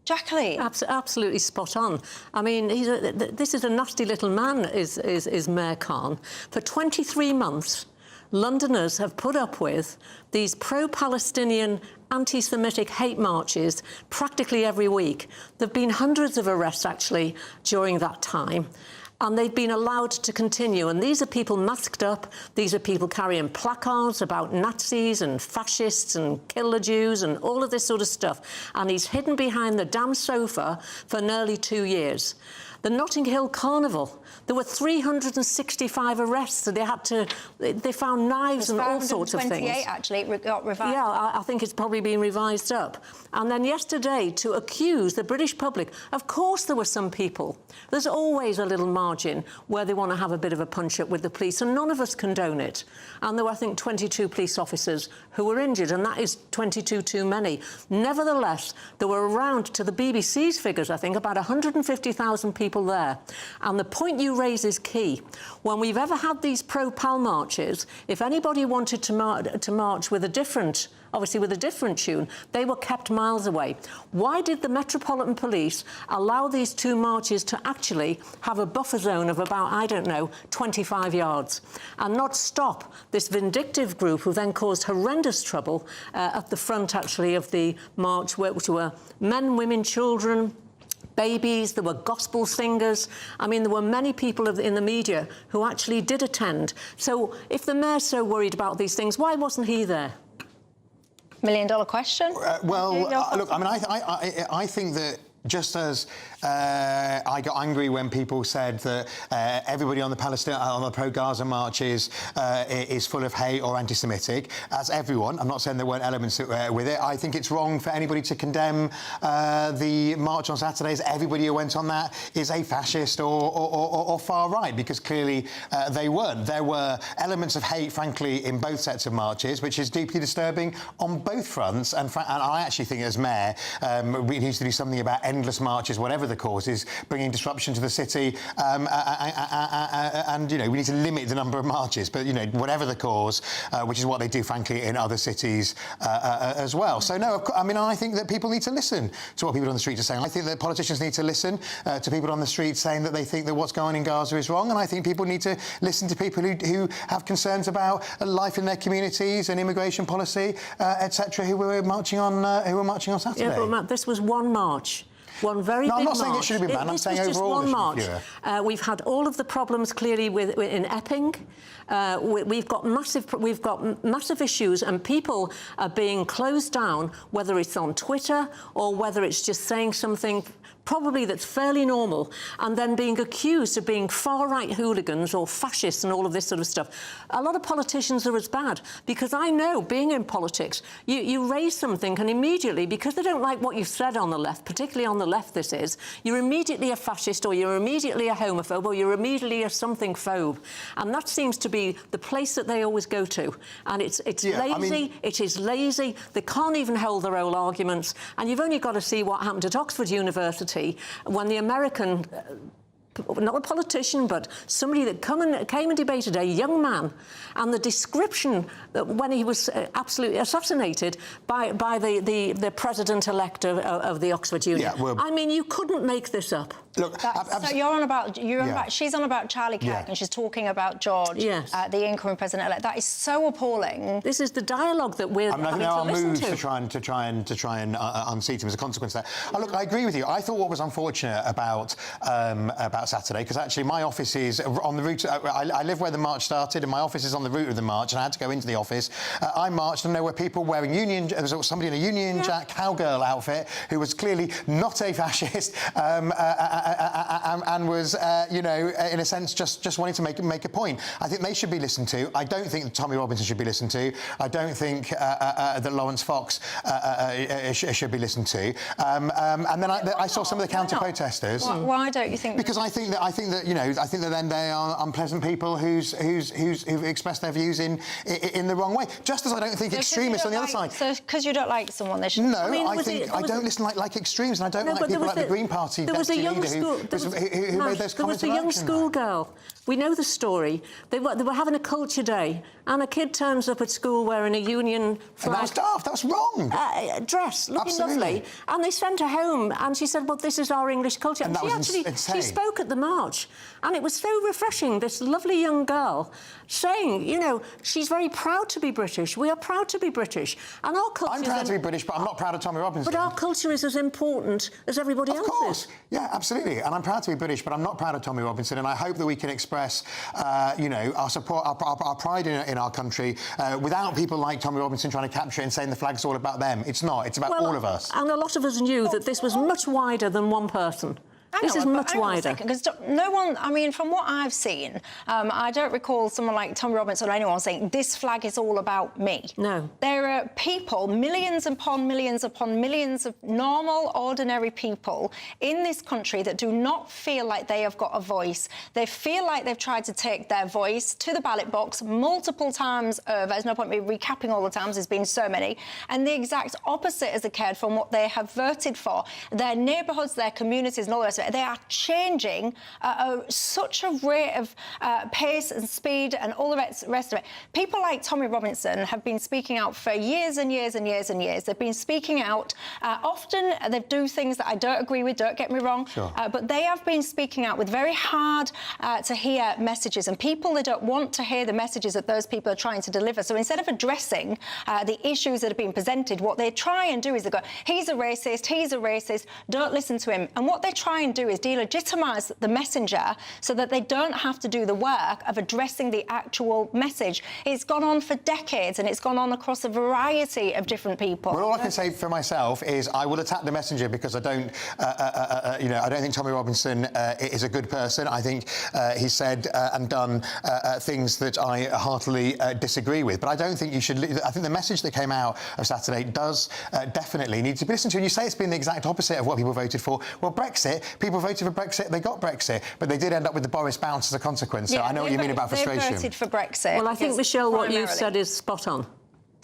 S1: Jacqueline.
S5: Absolutely spot on. I mean, this is a nasty little man, is Mayor Khan. For 23 months, Londoners have put up with these pro-Palestinian, anti-Semitic hate marches practically every week. There have been hundreds of arrests, actually, during that time. And they've been allowed to continue. And these are people masked up. These are people carrying placards about Nazis and fascists and kill the Jews and all of this sort of stuff. And he's hidden behind the damn sofa for nearly 2 years. The Notting Hill Carnival, there were 365 arrests. So they found knives and all sorts of things.
S1: 528, actually, it got revised.
S5: Yeah, I think it's probably been revised up. And then yesterday, to accuse the British public, of course there were some people. There's always a little margin where they want to have a bit of a punch-up with the police, and none of us condone it. And there were, I think, 22 police officers who were injured, and that is 22 too many. Nevertheless, there were around, to the BBC's figures, I think, about 150,000 people there. And the point you raise is key. When we've ever had these pro-Pal marches, if anybody wanted to march with a different, obviously with a different tune, they were kept miles away. Why did the Metropolitan Police allow these two marches to actually have a buffer zone of about, I don't know, 25 yards, and not stop this vindictive group who then caused horrendous trouble at the front, actually, of the march, which were men, women, children, babies, there were gospel singers. I mean, there were many people in the media who actually did attend. So if the mayor's so worried about these things, why wasn't he there?
S1: $1 million question?
S4: Well, look, I mean, I think that just as I got angry when people said that everybody on the pro-Gaza marches is full of hate or anti-Semitic, as everyone, I'm not saying there weren't elements with it, I think it's wrong for anybody to condemn the march on Saturday as everybody who went on that is a fascist or far right, because clearly they weren't. There were elements of hate, frankly, in both sets of marches, which is deeply disturbing on both fronts. And I actually think, as mayor, we need to do something about endless marches, whatever the cause is, bringing disruption to the city, and, you know, we need to limit the number of marches, but, you know, whatever the cause, which is what they do, frankly, in other cities as well. So, no, I mean, I think that people need to listen to what people on the streets are saying. I think that politicians need to listen to people on the streets saying that they think that what's going on in Gaza is wrong, and I think people need to listen to people who have concerns about life in their communities and immigration policy, etc., who were marching on Saturday.
S5: Yeah, but Matt, this was one march. One very
S4: no,
S5: big march.
S4: I'm not saying it should have been banned. I'm saying overall
S5: one march. We've had all of the problems clearly in Epping. We've got massive issues, and people are being closed down, whether it's on Twitter or whether it's just saying something probably that's fairly normal, and then being accused of being far-right hooligans or fascists and all of this sort of stuff. A lot of politicians are as bad, because I know, being in politics, you raise something and immediately, because they don't like what you've said on the left, particularly on the left this is, you're immediately a fascist, or you're immediately a homophobe, or you're immediately a something phobe. And that seems to be the place that they always go to. And it's lazy, it is lazy, they can't even hold their own arguments, and you've only got to see what happened at Oxford University when the American, not a politician, but somebody that came and debated, a young man, and the description that when he was absolutely assassinated by the president-elect of the Oxford Union.
S4: Yeah,
S5: I mean, you couldn't make this up.
S4: Look,
S1: so you're on about she's on about Charlie Kirk, and she's talking about George, the incoming president-elect. That is so appalling.
S5: This is the dialogue that we're having to listen to.
S4: To try and unseat him as a consequence of that. Look, I agree with you. I thought what was unfortunate about Saturday, because actually my office is on the route. I live where the march started, and my office is on the route of the march, and I had to go into the office. I marched, and there were people wearing there was somebody in a Union Jack cowgirl outfit who was clearly not a fascist. And was, in a sense, just wanting to make a point. I think they should be listened to. I don't think that Tommy Robinson should be listened to. I don't think that Lawrence Fox should be listened to. And then I saw some of the counter-protesters.
S1: Why don't you think?
S4: Because I think that then they are unpleasant people who've expressed their views in the wrong way. Just as I don't think extremists on the other side.
S1: So because you don't like someone, they should.
S4: No, I don't listen like extremes, and I don't like people like the Green Party.
S5: There was a young schoolgirl. We know the story. They were having a culture day, and a kid turns up at school wearing a Union flag.
S4: And that was daft. That was wrong.
S5: Dress, looking lovely. And they sent her home, and she said, well, this is our English culture.
S4: And
S5: she spoke at the march, and it was so refreshing, this lovely young girl saying, she's very proud to be British. We are proud to be British. And our culture...
S4: I'm proud to be British, but I'm not proud of Tommy Robinson.
S5: But our culture is as important as everybody else's.
S4: Of course. Yeah, absolutely. And I'm proud to be British, but I'm not proud of Tommy Robinson, and I hope that we can express, our support, our pride in our country without people like Tommy Robinson trying to capture it and saying the flag's all about them. It's not. It's about all of us.
S5: And a lot of us knew that this was much wider than one person. This is much wider.
S1: Because no one, I mean, from what I've seen, I don't recall someone like Tommy Robinson or anyone saying, this flag is all about me.
S5: No.
S1: There are people, millions upon millions upon millions of normal, ordinary people in this country that do not feel like they have got a voice. They feel like they've tried to take their voice to the ballot box multiple times over. There's no point me recapping all the times, there's been so many. And the exact opposite has occurred from what they have voted for. Their neighbourhoods, their communities and all the rest of it. They are changing at such a rate of pace and speed and all the rest of it. People like Tommy Robinson have been speaking out for years and years and years and years. They've been speaking out. Often they do things that I don't agree with, don't get me wrong, but they have been speaking out with very hard to hear messages, and people, they don't want to hear the messages that those people are trying to deliver. So instead of addressing the issues that are being presented, what they try and do is they go, he's a racist, don't listen to him. And what they try and do is delegitimise the messenger so that they don't have to do the work of addressing the actual message. It's gone on for decades, and it's gone on across a variety of different people.
S4: Well, all I can say for myself is I will attack the messenger because I don't, I don't think Tommy Robinson is a good person. I think he's said and done things that I heartily disagree with. But I don't think you should. I think the message that came out of Saturday does definitely need to be listened to. And you say it's been the exact opposite of what people voted for. Well, Brexit, people voted for Brexit, they got Brexit, but they did end up with the Boris bounce as a consequence. So I know what you mean about frustration.
S1: They voted for Brexit.
S5: Well, I think, Michelle, what you've said is spot on.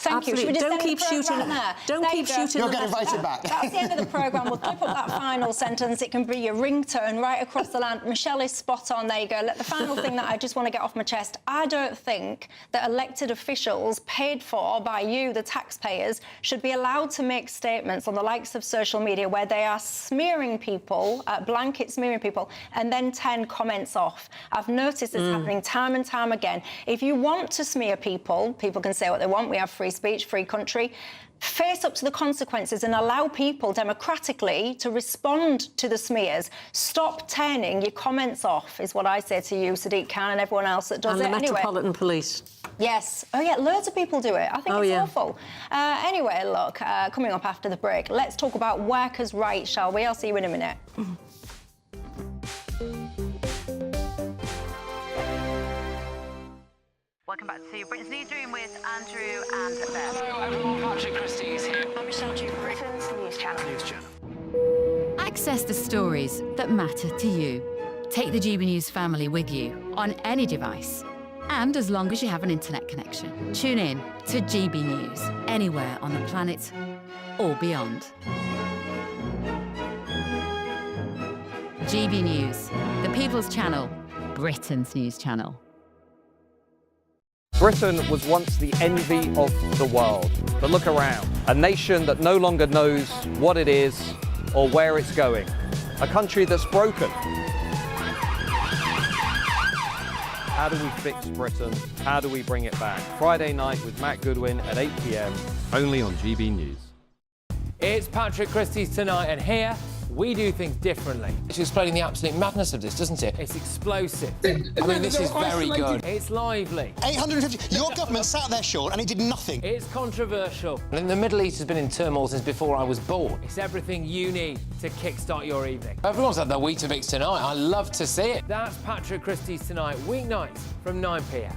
S1: Thank you. Should we just
S5: don't keep shooting. Don't keep shooting.
S4: You'll get invited back.
S1: That's the end of the programme. We'll clip up that final sentence. It can be your ringtone right across the land. Michelle is spot on. There you go. The final thing that I just want to get off my chest. I don't think that elected officials paid for by you, the taxpayers, should be allowed to make statements on the likes of social media where they are smearing people, blanket smearing people, and then 10 comments off. I've noticed this happening time and time again. If you want to smear people, people can say what they want. We have free free speech, free country. Face up to the consequences and allow people democratically to respond to the smears. Stop turning your comments off, is what I say to you, Sadiq Khan, and everyone else that does it.
S5: And the
S1: anyway.
S5: Metropolitan Police.
S1: Yes. Oh, yeah, loads of people do it. I think it's awful. Anyway, look, coming up after the break, let's talk about workers' rights, shall we? I'll see you in a minute.
S6: Welcome back to Britain's Newsroom with Andrew and Beth.
S16: Hello everyone, Patrick Christie is here.
S6: I'm Michelle Dewberry. Britain's News Channel.
S7: Access the stories that matter to you. Take the GB News family with you on any device. And as long as you have an internet connection, tune in to GB News anywhere on the planet or beyond. GB News, the People's Channel, Britain's news channel.
S8: Britain was once the envy of the world, but look around. A nation that no longer knows what it is or where it's going. A country that's broken. How do we fix Britain? How do we bring it back? Friday night with Matt Goodwin at 8 p.m. only on GB News.
S14: It's Patrick Christie's Tonight, and here we do things differently. It's explaining the absolute madness of this, doesn't it? It's explosive. I mean, this is very good. It's lively.
S4: 850. Your government sat there, Sean, and it did nothing.
S14: It's controversial. And the Middle East has been in turmoil since before I was born. It's everything you need to kickstart your evening. Everyone's had their Weetabix tonight. I love to see it. That's Patrick Christie's Tonight, weeknights from 9 p.m.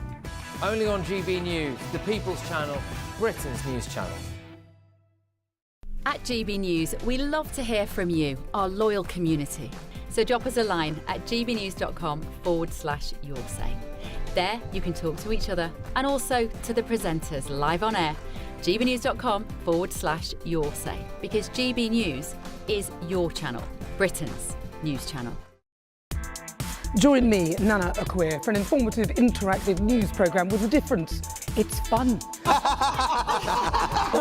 S14: Only on GB News, the People's Channel, Britain's news channel.
S7: At GB News, we love to hear from you, our loyal community. So drop us a line at gbnews.com/yoursay. There you can talk to each other and also to the presenters live on air. gbnews.com/yoursay, because GB News is your channel, Britain's news channel.
S9: Join me, Nana Akwe, for an informative, interactive news programme with a difference. It's fun.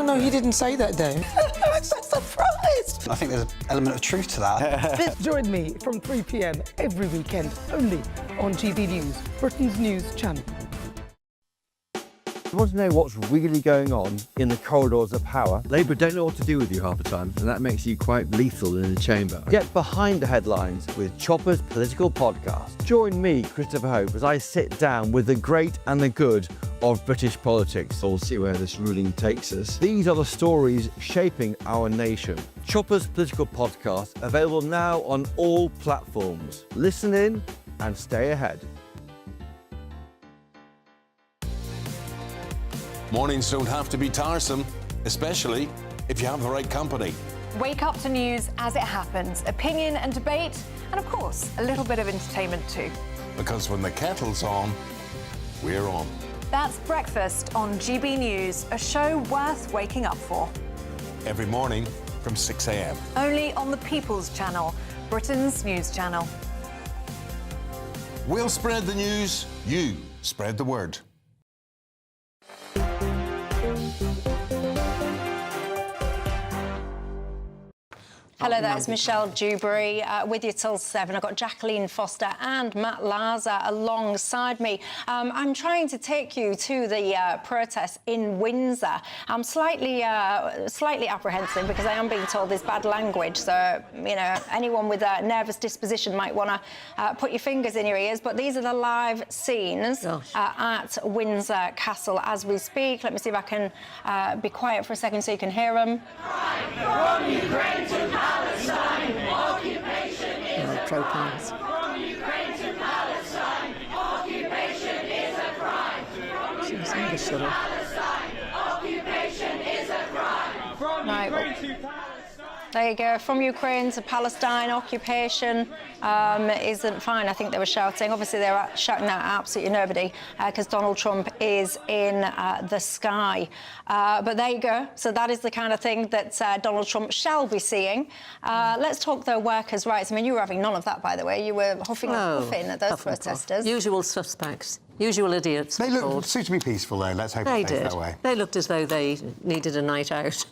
S10: No, he didn't say that, Dave.
S9: I'm so surprised.
S10: I think there's an element of truth to that.
S9: Join me from 3 p.m. every weekend, only on GB News, Britain's news channel.
S12: You want to know what's really going on in the corridors of power?
S13: Labour don't know what to do with you half the time, and that makes you quite lethal in the chamber.
S12: Get behind the headlines with Chopper's Political Podcast. Join me, Christopher Hope, as I sit down with the great and the good of British politics.
S13: We'll see where this ruling takes us.
S12: These are the stories shaping our nation. Chopper's Political Podcast, available now on all platforms. Listen in and stay ahead.
S19: Mornings don't have to be tiresome, especially if you have the right company.
S6: Wake up to news as it happens, opinion and debate, and of course, a little bit of entertainment too.
S19: Because when the kettle's on, we're on.
S6: That's Breakfast on GB News, a show worth waking up for.
S19: Every morning from 6 a.m.
S6: Only on the People's Channel, Britain's news channel.
S19: We'll spread the news, you spread the word.
S1: Hello there, it's Michelle Dewberry with you till 7. I've got Jacqueline Foster and Matt Larza alongside me. I'm trying to take you to the protest in Windsor. I'm slightly apprehensive because I am being told there's bad language, so, you know, anyone with a nervous disposition might want to put your fingers in your ears, but these are the live scenes at Windsor Castle as we speak. Let me see if I can be quiet for a second so you can hear them.
S27: From Ukraine to Palestine, occupation is a crime. From Ukraine to Palestine, occupation is a crime. From Ukraine to Palestine, occupation is a crime. From Ukraine to Palestine.
S1: There you go. From Ukraine to Palestine, occupation isn't fine. I think they were shouting. Obviously, they were shouting at absolutely nobody because Donald Trump is in the sky. But there you go. So that is the kind of thing that Donald Trump shall be seeing. Let's talk, though, workers' rights. I mean, you were having none of that, by the way. You were huffing and puffing at those protesters.
S5: Usual suspects. Usual idiots.
S4: They looked suitably peaceful, though. Let's hope it stays that way.
S5: They looked as though they needed a night out.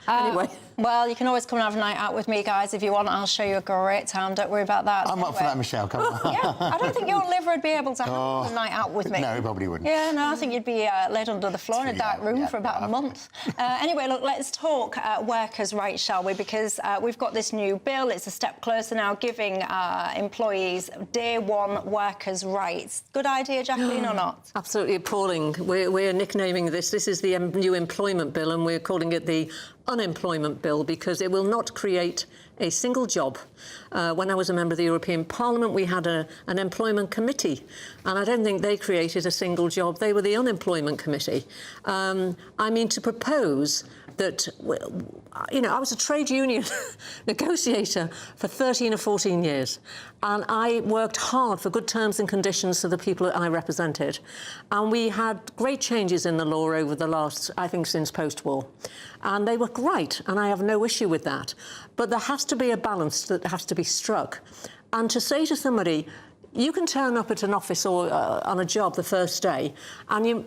S5: Anyway.
S1: Well, you can always come and have a night out with me, guys, if you want. I'll show you a great time. Don't worry about that.
S4: I'm up for that, Michelle. Come on.
S1: Yeah, I don't think your liver would be able to have a night out with me.
S4: No, he probably wouldn't.
S1: Yeah, no, I think you'd be laid under the floor in a dark room for about a month. Anyway, look, let's talk workers' rights, shall we? Because we've got this new bill. It's a step closer now, giving employees day one workers' rights. Good idea, Jacqueline, or not?
S5: Absolutely appalling. We're nicknaming this. This is the new employment bill, and we're calling it the unemployment bill because it will not create a single job. When I was a member of the European Parliament, we had an employment committee, and I don't think they created a single job. They were the unemployment committee. I mean, to propose that, you know, I was a trade union negotiator for 13 or 14 years, and I worked hard for good terms and conditions for the people that I represented. And we had great changes in the law over the last, I think, since post-war. And they were great, and I have no issue with that. But there has to be a balance that has to be struck. And to say to somebody, you can turn up at an office or on a job the first day, and you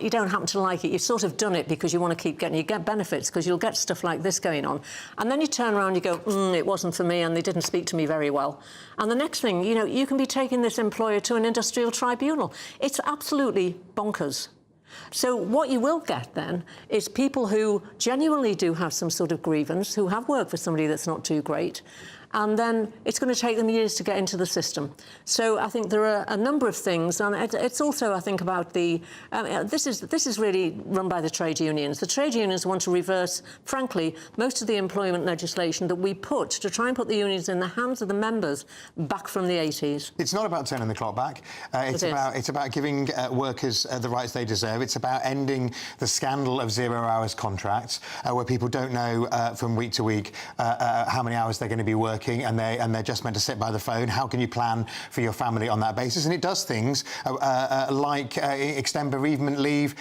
S5: don't happen to like it. You've sort of done it because you want to keep getting, you get benefits because you'll get stuff like this going on. And then you turn around and you go, it wasn't for me, and they didn't speak to me very well. And the next thing, you know, you can be taking this employer to an industrial tribunal. It's absolutely bonkers. So what you will get then is people who genuinely do have some sort of grievance, who have worked for somebody that's not too great, and then it's going to take them years to get into the system. So I think there are a number of things, and it's also, I think, about the... this is really run by the trade unions. The trade unions want to reverse, frankly, most of the employment legislation that we put to try and put the unions in the hands of the members back from the 80s.
S4: It's not about turning the clock back. It's about giving workers the rights they deserve. It's about ending the scandal of zero-hours contracts, where people don't know from week to week how many hours they're going to be working, and they're just meant to sit by the phone. How can you plan for your family on that basis? And it does things like extend bereavement leave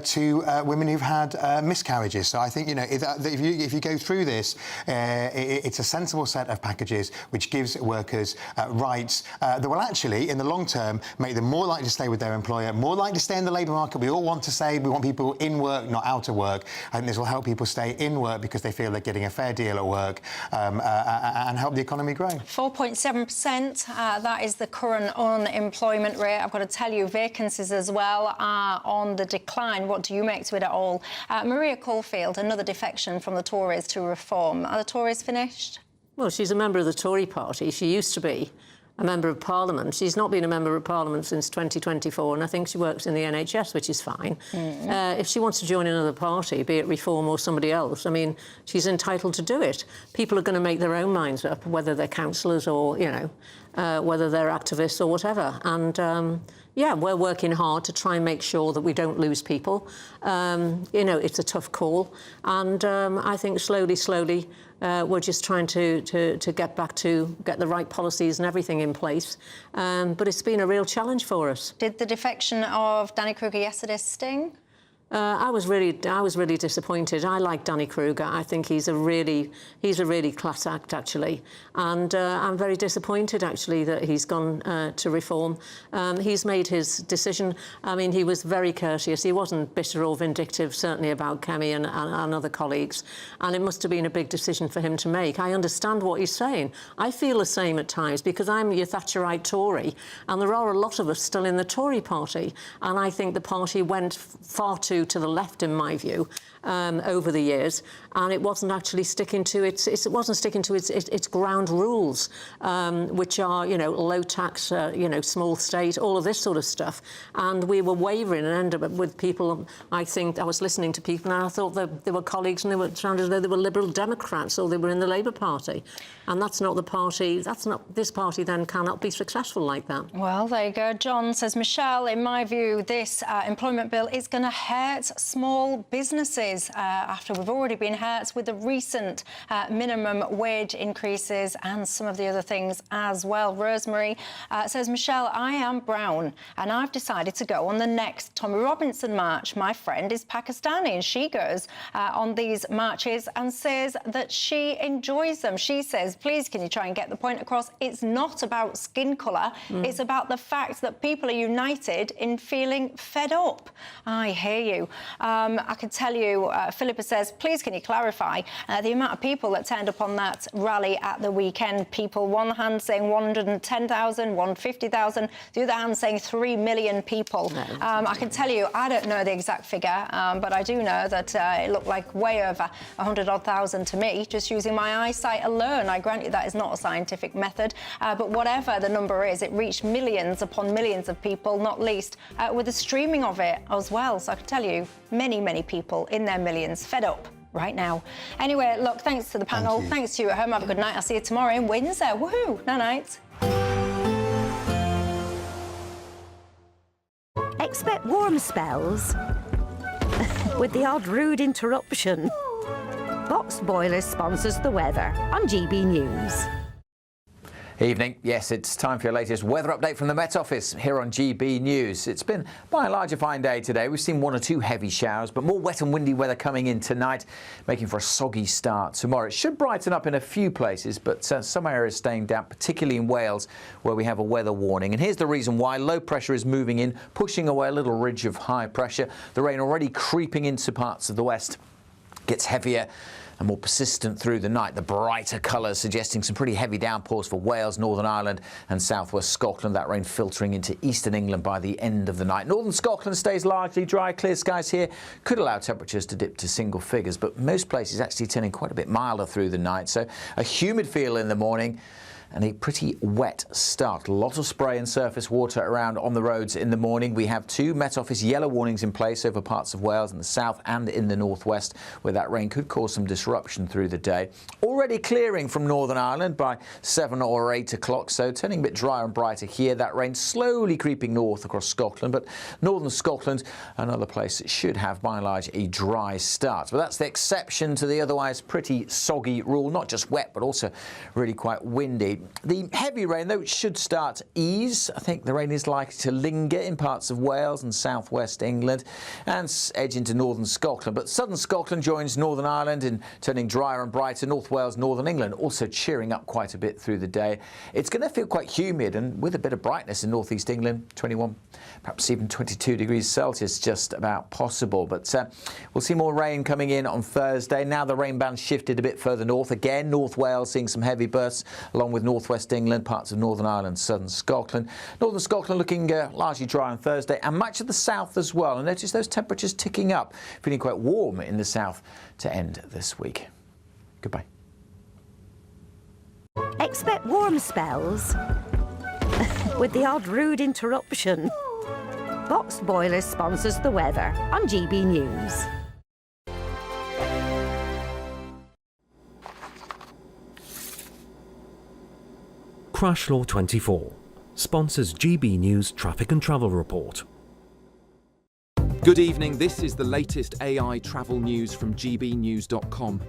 S4: to women who've had miscarriages. So I think, you know, if you go through this, it's a sensible set of packages which gives workers rights that will actually, in the long term, make them more likely to stay with their employer, more likely to stay in the labour market. We all want to say we want people in work, not out of work. I think this will help people stay in work because they feel they're getting a fair deal at work, and help the economy grow.
S1: 4.7%, that is the current unemployment rate. I've got to tell you, vacancies as well are on the decline. What do you make to it at all? Maria Caulfield, another defection from the Tories to reform. Are the Tories finished?
S5: Well, she's a member of the Tory party. She used to be a member of Parliament. She's not been a member of Parliament since 2024, and I think she works in the NHS, which is fine. If she wants to join another party, be it Reform or somebody else, I mean, she's entitled to do it. People are going to make their own minds up, whether they're councillors or, you know, whether they're activists or whatever. And, yeah, we're working hard to try and make sure that we don't lose people. You know, it's a tough call. And I think slowly, we're just trying to get back to get the right policies and everything in place. But it's been a real challenge for us.
S1: Did the defection of Danny Kruger yesterday sting?
S5: I was really disappointed. I like Danny Kruger. I think he's a really class act, actually, and I'm very disappointed actually that he's gone to Reform. He's made his decision. I mean, he was very courteous. He wasn't bitter or vindictive, certainly about Kemi and other colleagues, and it must have been a big decision for him to make. I understand what he's saying. I feel the same at times because I'm your Thatcherite Tory, and there are a lot of us still in the Tory party, and I think the party went far too to the left, in my view, over the years, and it wasn't actually sticking to its ground rules, which are, you know, low tax, you know, small state, all of this sort of stuff. And we were wavering and ended up with people. I think I was listening to people, and I thought that they were colleagues, and they sounded as though they were Liberal Democrats or they were in the Labour Party, and that's not the party. That's not this party. Then cannot be successful like that.
S1: Well, there you go. John says, Michelle, in my view, this employment bill is going to hurt small businesses after we've already been hurt with the recent minimum wage increases and some of the other things as well. Rosemary says, Michelle, I am brown and I've decided to go on the next Tommy Robinson march. My friend is Pakistani and she goes on these marches and says that she enjoys them. She says, please, can you try and get the point across? It's not about skin colour. It's about the fact that people are united in feeling fed up. I hear you. you. I can tell you, Philippa says, please can you clarify the amount of people that turned up on that rally at the weekend? People, one hand saying 110,000, 150,000, the other hand saying 3 million people. I can tell you, I don't know the exact figure, but I do know that it looked like way over 100,000 to me, just using my eyesight alone. I grant you that is not a scientific method, but whatever the number is, it reached millions upon millions of people, not least with the streaming of it as well. So I can tell you, many, many people in their millions fed up right now. Anyway, look, thanks to the panel. Thanks to you at home. Have a good night. I'll see you tomorrow in Windsor. Woohoo! Night.
S11: Expect warm spells with the odd rude interruption. Boxed Boilers sponsors the weather on GB News.
S23: Evening. Yes, it's time for your latest weather update from the Met Office here on GB News. It's been by and large a fine day today. We've seen one or two heavy showers, but more wet and windy weather coming in tonight, making for a soggy start tomorrow. It should brighten up in a few places, but some areas staying damp, particularly in Wales, where we have a weather warning. And here's the reason why. Low pressure is moving in, pushing away a little ridge of high pressure. The rain already creeping into parts of the west gets heavier and more persistent through the night. The brighter colours suggesting some pretty heavy downpours for Wales, Northern Ireland and southwest Scotland. That rain filtering into eastern England by the end of the night. Northern Scotland stays largely dry. Clear skies here could allow temperatures to dip to single figures, but most places actually turning quite a bit milder through the night. So a humid feel in the morning and a pretty wet start. A lot of spray and surface water around on the roads in the morning. We have two Met Office yellow warnings in place over parts of Wales in the south and in the northwest, where that rain could cause some disruption through the day. Already clearing from Northern Ireland by 7 or 8 o'clock, so turning a bit drier and brighter here. That rain slowly creeping north across Scotland, but northern Scotland, another place that should have by and large a dry start. But that's the exception to the otherwise pretty soggy rule. Not just wet, but also really quite windy. The heavy rain, though, should start to ease. I think the rain is likely to linger in parts of Wales and southwest England and edge into northern Scotland. But southern Scotland joins Northern Ireland in turning drier and brighter. North Wales, northern England also cheering up quite a bit through the day. It's going to feel quite humid and with a bit of brightness in northeast England, 21, perhaps even 22 degrees Celsius, just about possible. But we'll see more rain coming in on Thursday. Now the rain band shifted a bit further north. Again, North Wales seeing some heavy bursts, along with northwest England, parts of Northern Ireland, southern Scotland. Northern Scotland looking largely dry on Thursday, and much of the south as well. And notice those temperatures ticking up, feeling quite warm in the south to end this week. Goodbye.
S11: Expect warm spells with the odd rude interruption. Boxed Boilers sponsors the weather on GB News.
S24: Crash Law 24 sponsors GB News Traffic and Travel Report.
S25: Good evening, this is the latest AI travel news from gbnews.com.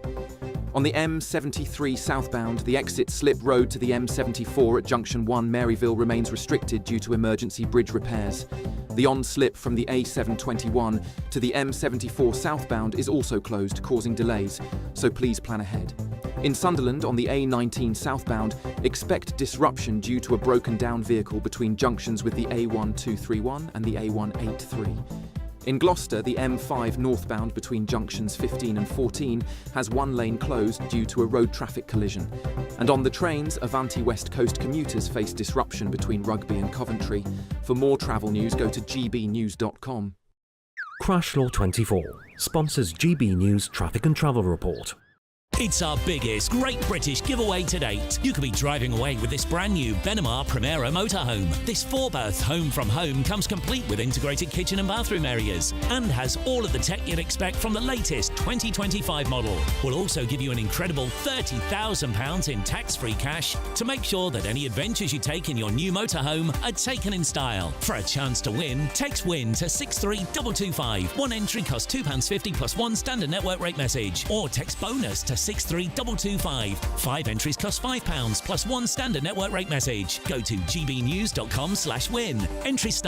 S25: On the M73 southbound, the exit slip road to the M74 at Junction 1 Maryville remains restricted due to emergency bridge repairs. The on-slip from the A721 to the M74 southbound is also closed, causing delays, so please plan ahead. In Sunderland, on the A19 southbound, expect disruption due to a broken down vehicle between junctions with the A1231 and the A183. In Gloucester, the M5 northbound between junctions 15 and 14 has one lane closed due to a road traffic collision. And on the trains, Avanti West Coast commuters face disruption between Rugby and Coventry. For more travel news, go to gbnews.com.
S24: Crash Law 24 sponsors GB News Traffic and Travel Report.
S15: It's our biggest Great British giveaway to date. You could be driving away with this brand new Benamar Primera motorhome. This 4-berth home from home comes complete with integrated kitchen and bathroom areas and has all of the tech you'd expect from the latest 2025 model. We'll also give you an incredible £30,000 in tax-free cash to make sure that any adventures you take in your new motorhome are taken in style. For a chance to win, text WIN to 63225. One entry costs £2.50 plus one standard network rate message, or text BONUS to 63225. 5 entries cost £5 plus one standard network rate message. Go to gbnews.com/win. Entry